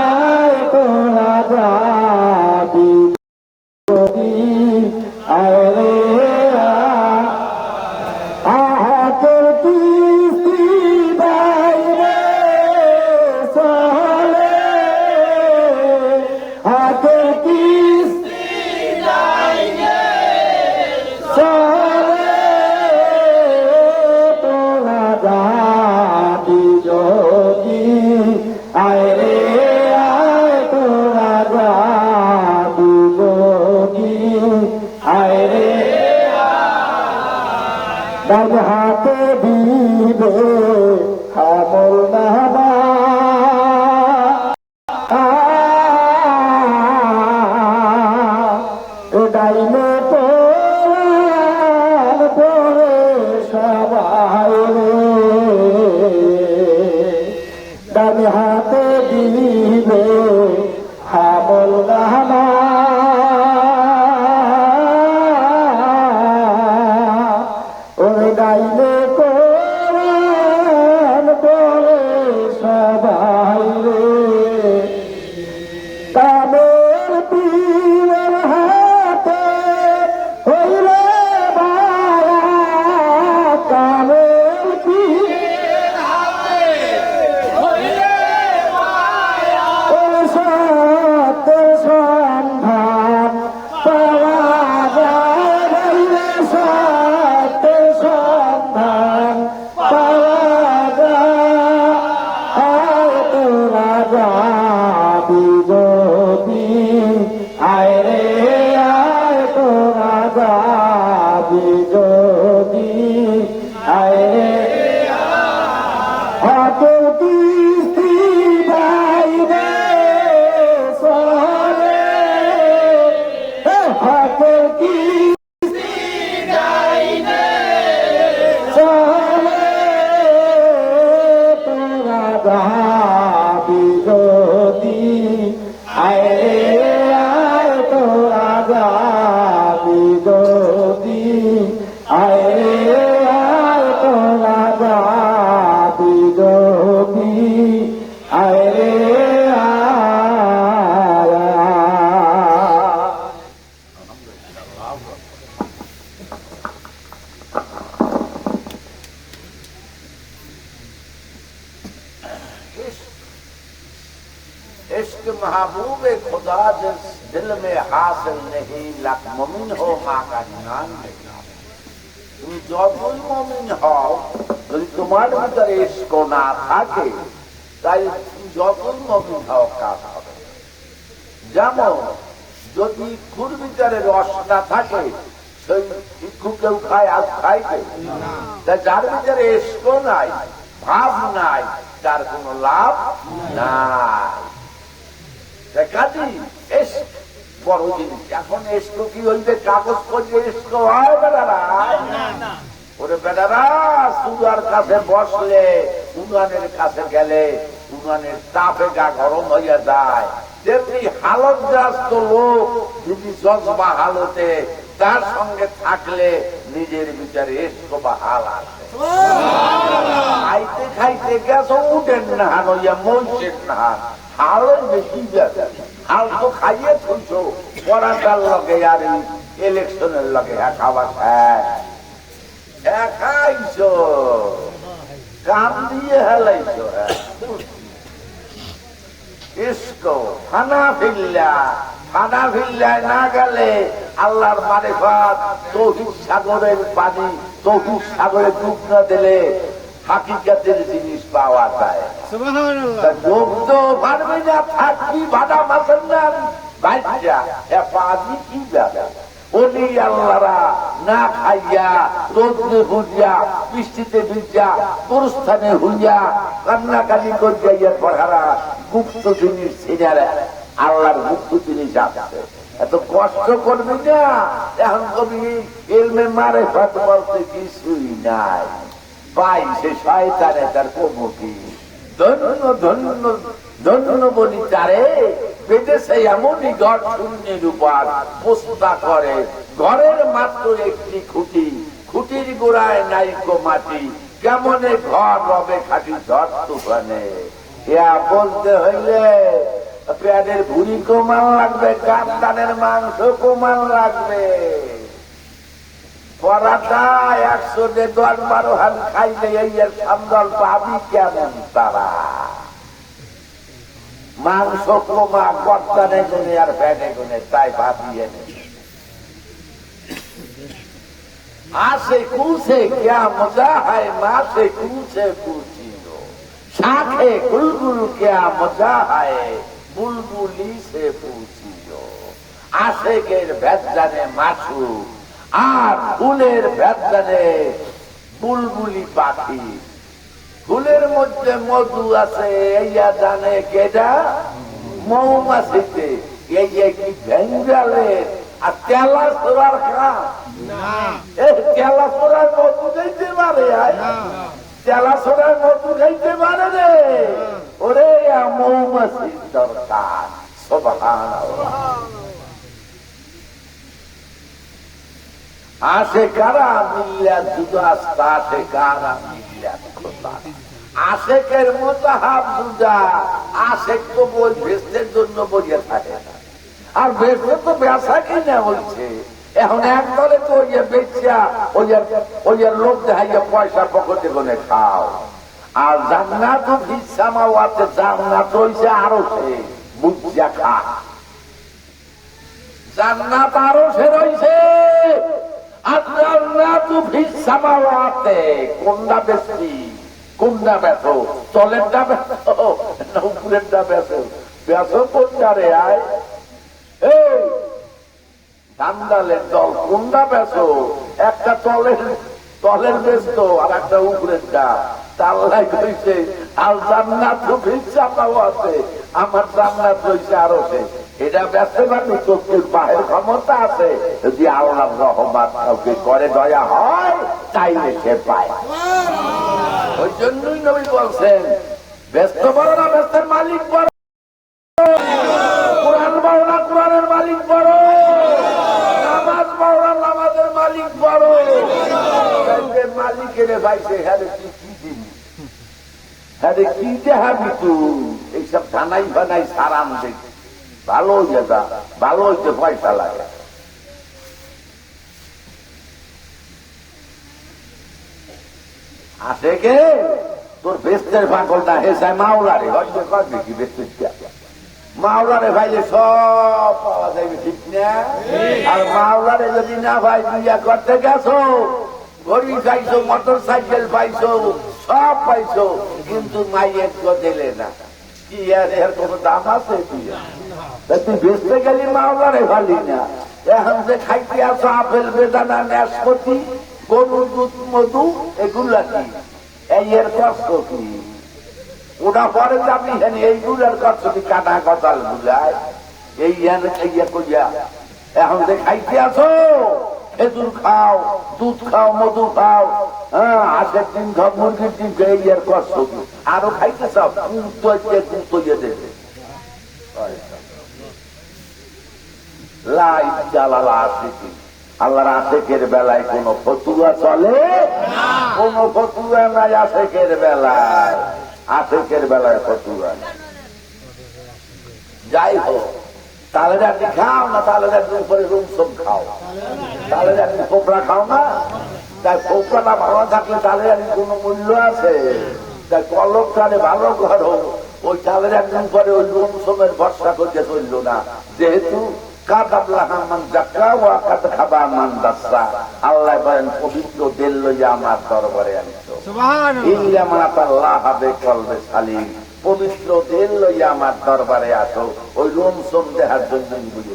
আয় তোরা যাবি যদি আয় রে আহাতের কিস্তি বাইরে চলে হাতের কিস্তি চলে তোরা যাবি যদি আয় রে আয় তোরা যাবি যদি আয় রে ডান হাতে দিবে আমল নামা ডাইনে পোড়ান পরে সবাই রে ডান হাতে দিবে আমল নামা ওরে ডাইনে কোরআন পড়ে সবাই রে কামের পীরের হাতে হইলে বায়া কামের পীরের হাতে হইলে বায়া ও সত্যের সন্ধান পাওয়া যায় হইলে সত্যের সন্ধান পাওয়া যায় আয় তোরা যাবি যদি আয় রে আয় তোরা যাবি যদি আয় রে হাতে কিস্তি বাইরে চলে হাতে কিস্তি চলে তোরা যাবি যদি আয় রে আয় তোরা যাবি যদি আয় রে আয় তোরা যাবি যদি আয় রে আয় इश्क महबूब खुदा जिस दिल में हासिल नहीं लक मुमिन हो माँ का नाम তুমি যতই মুমিন হও যদি তোমার ভিতরে ইশক না থাকে তাই তুমি যতই মুমিন হও কাজ হবে যেমন যদি ইক্ষুর ভিতরে রস না থাকে সেই ইক্ষু কেউ খায় আজ খায় তাই যার ভিতরে ইশক নাই ভাব নাই তার কোনো লাভ নাই কাজী ইশক বড় জিনিস এখন ইশক কি হইবে কাগজ পড়লে ইশক হয় বেটারা ওরে বেটারা সুগার কাছে বসলে উনানের কাছে গেলে উনানের তাপে গা গরম হইয়া যায় তেমনি হালতগ্রস্ত লোক যদি জজবা হালতে তার সঙ্গে থাকলে নিজের ভিতরে ইশক বা হাল আসে খাইতে খাইতে গেছ উঠেন না হান হইয়া মরছেন না হান হাল বেশি যাবে হাল তো খাইয়ে থইছ পড়াটার লগে আর ইলেকশনের লগে খাওয়া খাইছ কাম দিয়ে হেলাইছ ইশক ফানা ফিল্লায় না গেলে আল্লাহর মারিফাত তৌহিদ সাগরের পানি তৌহিদ সাগরে ডুব না দিলে হাকিকাতের জিনিস পাওয়া যায় যোগ তো পারবে না থাকবি ভাড়া মাসেন না বাচ্চা পানি কি যাবে ওলি আল্লাহরা না খাইয়া রোদ্রে ভুলিয়া বৃষ্টিতে ভিজা পুরস্থানে হইয়া কান্নাকানি করিয়া পড়ারা গুপ্ত জিনিস ছিনারা আল্লাহর গুপ্ত জিনিস আছে। এত কষ্ট করবি না, এখন কবি এলমে মারে ফাত বলতে কিছুই নাই, পাই সে শয়তানে তার কমুকি ধন্য ধন্য ধন্য বলি তারে বেঁধেছে এমনই ঘর শূন্যের উপর পোস্তা করে, ঘরের মাত্র একটি খুঁটি, খুঁটির গোড়ায় নাইকো মাটি, কেমনে ঘর রবে খাটি ঝড় তুফানে। ইয়া বলতে হইলে পেটের ভুড়ি কমান লাগবে, কাপ্তানের মাংস কমান লাগবে, পরাটা 110-12 হান খাইলে এই সামদল পাবি কেমন তারা। মাংস কমা কর্তানে গুনে আর পেটে গুনে, তাই ভাবিয়ে আসে কুছে ক্যা মজা হয়, মাসে কুছে কুচিও শাখে গুলগুল ক্যা মজা হয়, বুলবুলি সে পুছিও। আশেকের ভেদ জানে মাছু, আর ফুলের ভেদ জানে বুলবুলি পাখি। ফুলের মধ্যে মধু আছে এইয়া জানে কেডা, মৌমাছিতে। এই কি ভেঙ্গালের আর তেলা চোরার খাম, তেলা চোরার মধু খাইতে পারে, তেলা চোরার মধু খাইতে পারে রে, ওরে মৌমাছির দরকার। সুবহানাল্লাহ। আসে কারা মিল্লাত জুদাস, আসে কারা মিল্লাত খোদা। আশেকের মোতাহাব জুদা, আশেক তো বই ভেস্তের জন্য বইয়ে থাকে না, আর ভেস্তে তো বেচা কিনা হচ্ছে। এখন একদলে তো ওই বেচা ওই লোক দেখাইয়া পয়সা পকেটে গুনে খাও। আর জান্নাত ফিসামাওয়াতে, জান্নাত হইছে আরো সে বুঝিয়া খা, জান্নাত আরো সে রইছে। আর জান্নাত ফিসামাওয়াতে কোনটা বেশি, কোনটা বেচো, তলেরটা বেচো না উপরেরটা বেচো, বেচো কোনটা রে আয় এই দান্দালের দল, কোনটা বেচো? একটা তলের বেচতো আর একটা উপরেরটা। তাল্লাই কইছে আর জান্নাত ফিসামাওয়াতে, আমার জান্নাত রইছে আরো সে। এটা ব্যস্ত পারবে, চোখের বাহের ক্ষমতা আছে। যদি আল্লাহর রহমত কাউকে করে দয়া হয়, চাইলে সে পায়। ওই জন্যই নবী বলছেন ব্যস্ত বড় না ব্যস্তের মালিক বড়, কোরআন বড় না কোরআনের মালিক বড়, নামাজ বড় না নামাজের মালিক বড়। মালিকের ভাইছে হ্যাঁ কি দিবি, হ্যাঁ কি দেখাবি তুই? এইসব ধানাই বানাই সারাম দেখি, ভালো হইয়া যা, ভালো হইতে পয়সা লাগে। আসে কে তোর বেস্তের পাগলটা হেসায় মাওলারে করবি কি বেস্তের মাওলারে ভাইলে সব পাওয়া যাবে, ঠিক না? আর মাওলারে যদি না ভাই বিয়া করতে গেছো, ঘড়ি পাইছো, মোটর সাইকেল পাইছো, সব পাইছো, কিন্তু মাইয়ের দিলে না, কি আর এর কোন দাম আছে? তুই বেচতে গেলি মাওলারে ভালি না। এখন যে খাইতে আসো আপেল বেদানা নাশপাতি গরুর দুধ মধু, এগুলা কি এর কষ্ট কি? ওটা পরে যাবি হেন এইগুলার কষ্ট কি? কাটা কতাল গুলায় এই কইয়া এখন যে খাইতে আসো, খেজুর খাও, দুধ খাও, মধু খাও, হ্যাঁ হাঁসের ডিম খাও, মুরগির ডিম খাও, এই এর কষ্ট কি? আরো খাইতে চাও, তৈয়ে দেবে। আল্লাহর আশেকের বেলায় কোন ফতুয়া চলে? কোন ফতুয়া নাই আশেকের বেলায়, আশেকের বেলায় ফতুয়া। যাই হোক, তাহলে আপনি খাও না, তাহলে আপনি উপরে রুমসম খাও, তাহলে আপনি কোপড়া খাও না। তাই কোপড়াটা ভালো থাকলে তাহলে আপনি কোন মূল্য আছে? তাই কলক তাহলে ভালো ঘর হোক, ওই তাহলে একদিন পরে ওই রুমসমের ভরসা করতে চলল না। যেহেতু আল্লাহ বলেন পবিত্র দিল লইয়া আমার দরবারে আনিত, পবিত্র দিল লইয়া আমার দরবারে আসো, ওই রুমসম দেহার জন্য বুঝে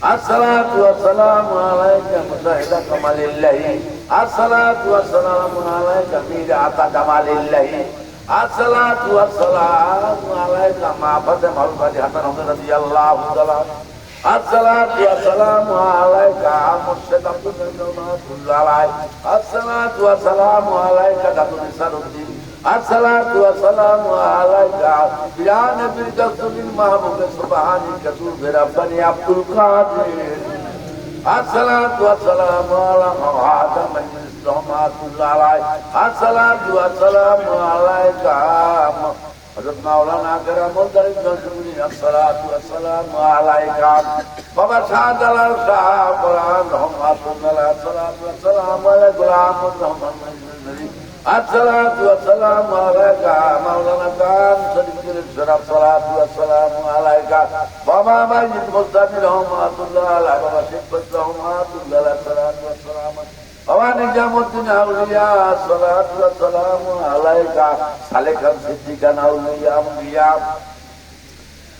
الصلاة والسلام عليك مشاهد كمال الله الصلاة والسلام عليك ميرات كمال الله الصلاة والسلام عليك ما فتح الفاتحة حسن رضي الله تعالى الصلاة والسلام عليك مرشد عبد الله الصلاة والسلام عليك دكتور نصر الدين الصلاة والسلام عليك يا نبي الرسول المحبوب سبحانك ذو ربنا عبد القادر الصلاة والسلام على خاتم الرحمة الله الصلاة والسلام عليك حضرت مولانا کرام الدرج نشوری الصلاة والسلام عليك بابا شاہد اللہ شاہ قرآن رحمت اللہ الصلاة والسلام على غلام الرحمن الصلاة والسلام عليك مولانا كان صديق الشرف الصلاة والسلام عليك بابا مجد مصطفى رحمت الله على بابا شبت رحمت الله الصلاة والسلام بابا نجام الدين أولياء الصلاة والسلام عليك سالكا صديقا أولياء أنبياء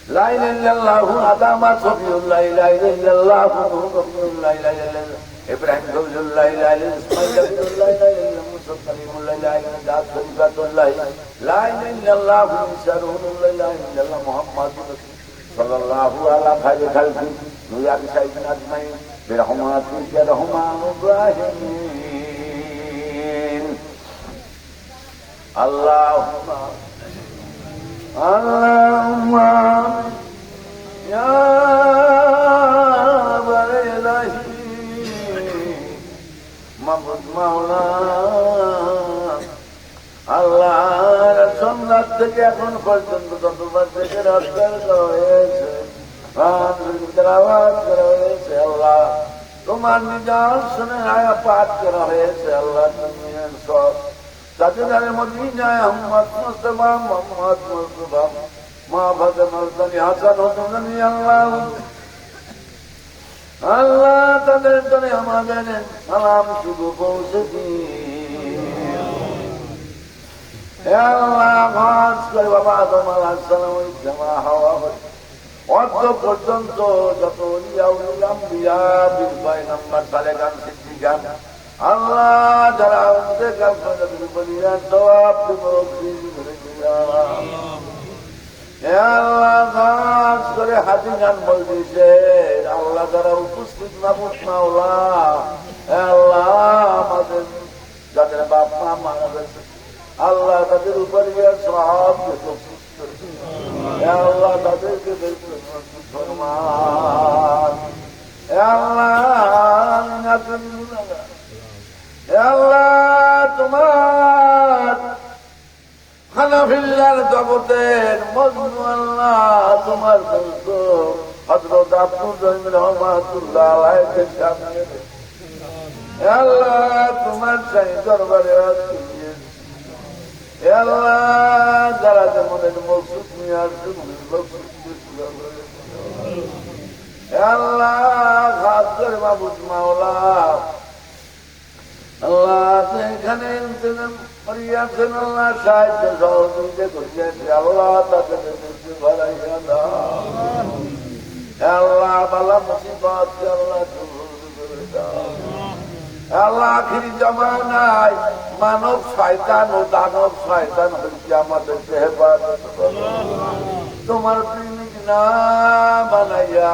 لا إله إلا الله آدم صفي الله لا إله إلا الله نوح لا إله إلا الله إبراهيم خليل الله لا إله إلا إسماعيل الله لا إله إلا موسى كليم الله لا إله إلا صفات الله لا إله إلا الله عيسى روح الله لا إله إلا الله محمد صلى الله على خير خلقه ويا سيدنا أجمعين برحمتك يا رحمن الراحمين اللهم يا بليله محمد مولا আল্লাহ সোমনাথ থেকে এখন পর্যন্ত যতবার থেকে রাস্তার করা হয়েছে আওয়াজ করা হয়েছে আল্লাহ তোমার নিজাত শুনে আয়া পাঠ করা হয়েছে আল্লাহ দুনিয়ার সব তাদের মদিনায় আহমদ মুস্তাফা মোহাম্মদ মুস্তাফা মা ভাজা মর্দানি হাসান হোসেন আল্লাহ আল্লাহ তাদের জন্য আমাদের সালাম শুধু পৌঁছে আল্লাহ মাস করে বাবা আদম আলাইহিস সালাম ওই জমা হওয়া অর্ধ পর্যন্ত যত আম্বিয়া বীর পয়গম্বর সালেগান সিদ্দিকান আল্লাহ যারা আমাদের কাছে বলিয়া সওয়াব আল্লাহ মাস করে হাজি গান বলতেছে আল্লাহ যারা উপস্থিত মাবুদ মাওলা আল্লাহ আমাদের যাদের বাপ মা মারা গেছে আল্লাহ তাদের উপরে সব আল্লাহ তাদেরকে আল্লাহ তোমার হানাফিল্লার জগতের মজনু আল্লাহ তোমার হযরত আব্দুর রহিম রহমাতুল্লাহ আলাইহির সামনে আল্লাহ তোমার চাই দরবারে আল্লাহ যারা যেমন মকসুদ নিয়ে আসবে আল্লাহ খাস করে মাবুদ মাওলা আল্লাহ এখানে ইন্তজাম করিয়াছেন আল্লাহ সাহায্য সহযোগিতা করিয়াছে আল্লাহ তাদের বাড়াইয়া দাও আল্লাহ বালা মুসিবত আল্লাহ আল্লাহ আখিরি জমানায় মানব শয়তান ও দানব শয়তান হচ্ছে আমাদেরকে হেফাজত করো তোমার প্রেমিক না বানাইয়া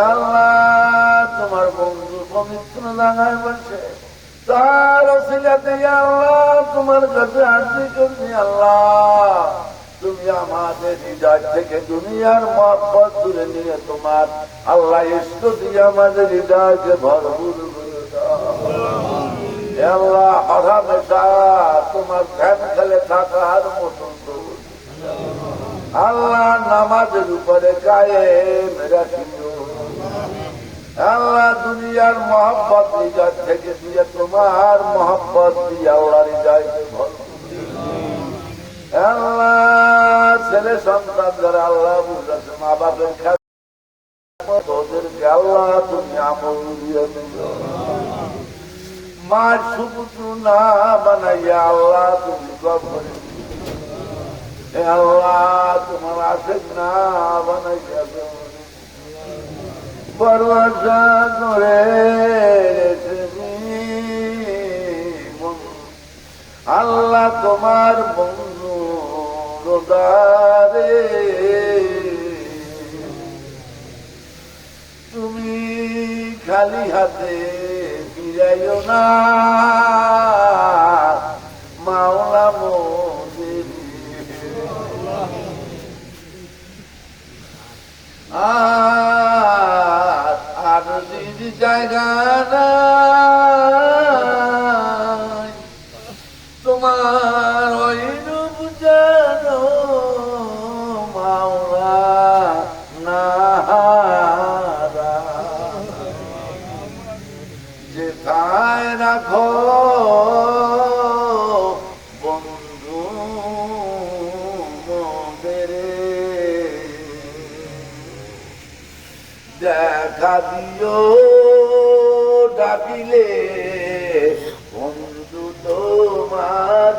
আল্লাহ তোমার বন্ধু পবিত্র লাগায় বলছে তার ওসিলাতে আল্লাহ তোমার কাছে আরজি করছি আল্লাহ তুমি আমাদের হৃদয় থেকে দুনিয়ার মহব্বত তুলে নিয়ে তোমার আল্লাহ ইষ্ট দিয়ে আমাদের হৃদয়কে ভরপুর করে দাও আল্লাহ হরামেশা তোমার ধ্যান খেলে থাকার মতন আল্লাহ নামাজের উপরে কায়েম রাখিও আল্লাহ দুনিয়ার মহব্বত হৃদয় থেকে দিয়ে তোমার মহব্বত দিয়ে আল্লাহ হৃদয়কে ভরপুর আল্লাহ ছেলে সন্তান যারা আল্লাহ বুঝাচ্ছে মা বাপের ওদেরকে আল্লাহ তুমি আমল দিয়ে মা শুধু না বানাইয়া আল্লাহ তুমি হে আল্লাহ তোমার আশেক না বানাইয়া দাও পরওয়াজা করে আল্লাহ তোমার বন্ধু রোদারে তুমি খালি হাতে ফিরাইও না মাওলা মোদের আর দিন জায়গা নাই তোমার ওই রূপ জানো মাওলা নাহারা যেথায় রাখো বন্ধু মোদের দেখা দিও ডাকিলে বন্ধু তোমার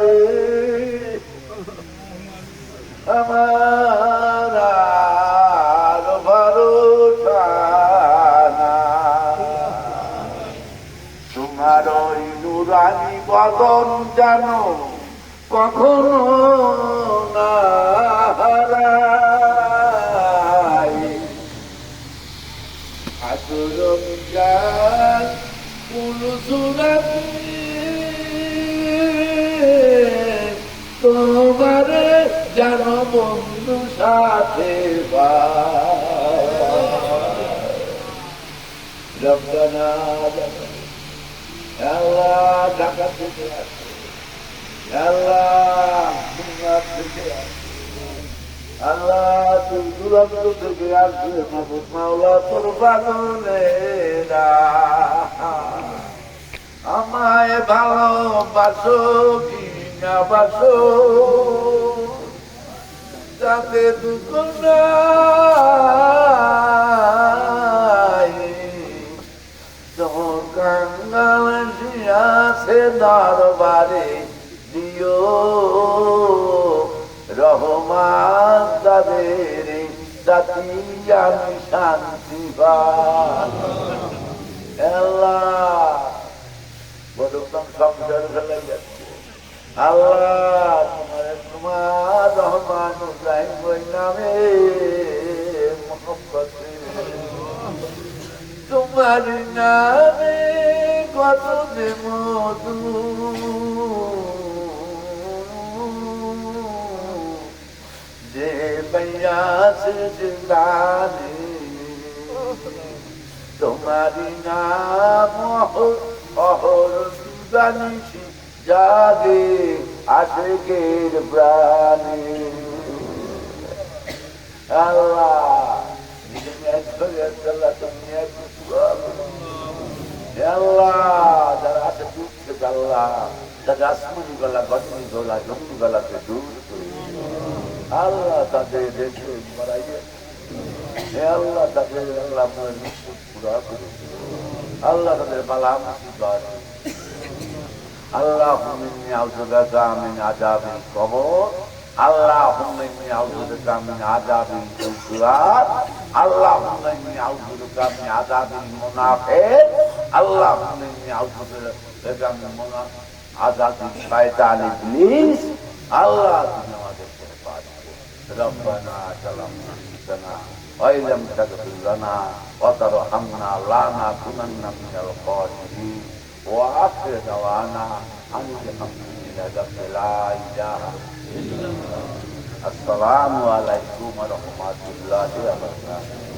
আমার আর ভরসা নাই। তোমার ওই নুরানি বদন জানো কখনো না হারাই আচরণ গান পুলুসুরাতি তোমারে জানো বন্ধু সাথে রব্বানা আল্লাহ ঢাকা থেকে আসে আল্লাহ খুলনা থেকে আসে আল্লাহ তুই দূরান্ত থেকে আসবে মাহবুব মাওলা তোর বাগনেরা আমায় ভালোবাসো কি না বাসো যাতে দুঃখ নাই তোর কাঙ্গাল আছে দরবারে দিও রহমান তাদের জাতি আমি শান্তি পাই আল্লাহ বদুকম সংসার ফেলে যাচ্ছে আল্লাহ তোমার রহমান ইব্রাহিম ওই নামে মোহাম্মতে তোমার নামে কত যে মধু যে বৈয়াস জিন্দানে তোমারি নাম অহর জানিছি জাগে আশেকের প্রাণে আল্লাহ আল্লাহ যারা আছে দুঃখে আল্লাহ যারা আসমানি গলা গঠনি গলা জমি গলাকে দূর করে আল্লাহ তাদের দেখে মারাইয়ে হে আল্লাহ তাদের আল্লাহ আপনার নিশ্চিত পুরা করে আল্লাহ তাদের বালা মুসিবত اللهم إني أعوذ بك من عذاب القبر اللهم إني أعوذ بك من عذاب الكفار اللهم إني أعوذ بك من عذاب المنافق اللهم إني أعوذ بك من عذاب الشيطان إبليس الله ربنا ظلمنا أنفسنا وإن لم تغفر لنا وترحمنا لنكونن من الخاسرين وآخر دعوانا أن الحمد لله رب العالمين السلام عليكم ورحمة الله وبركاته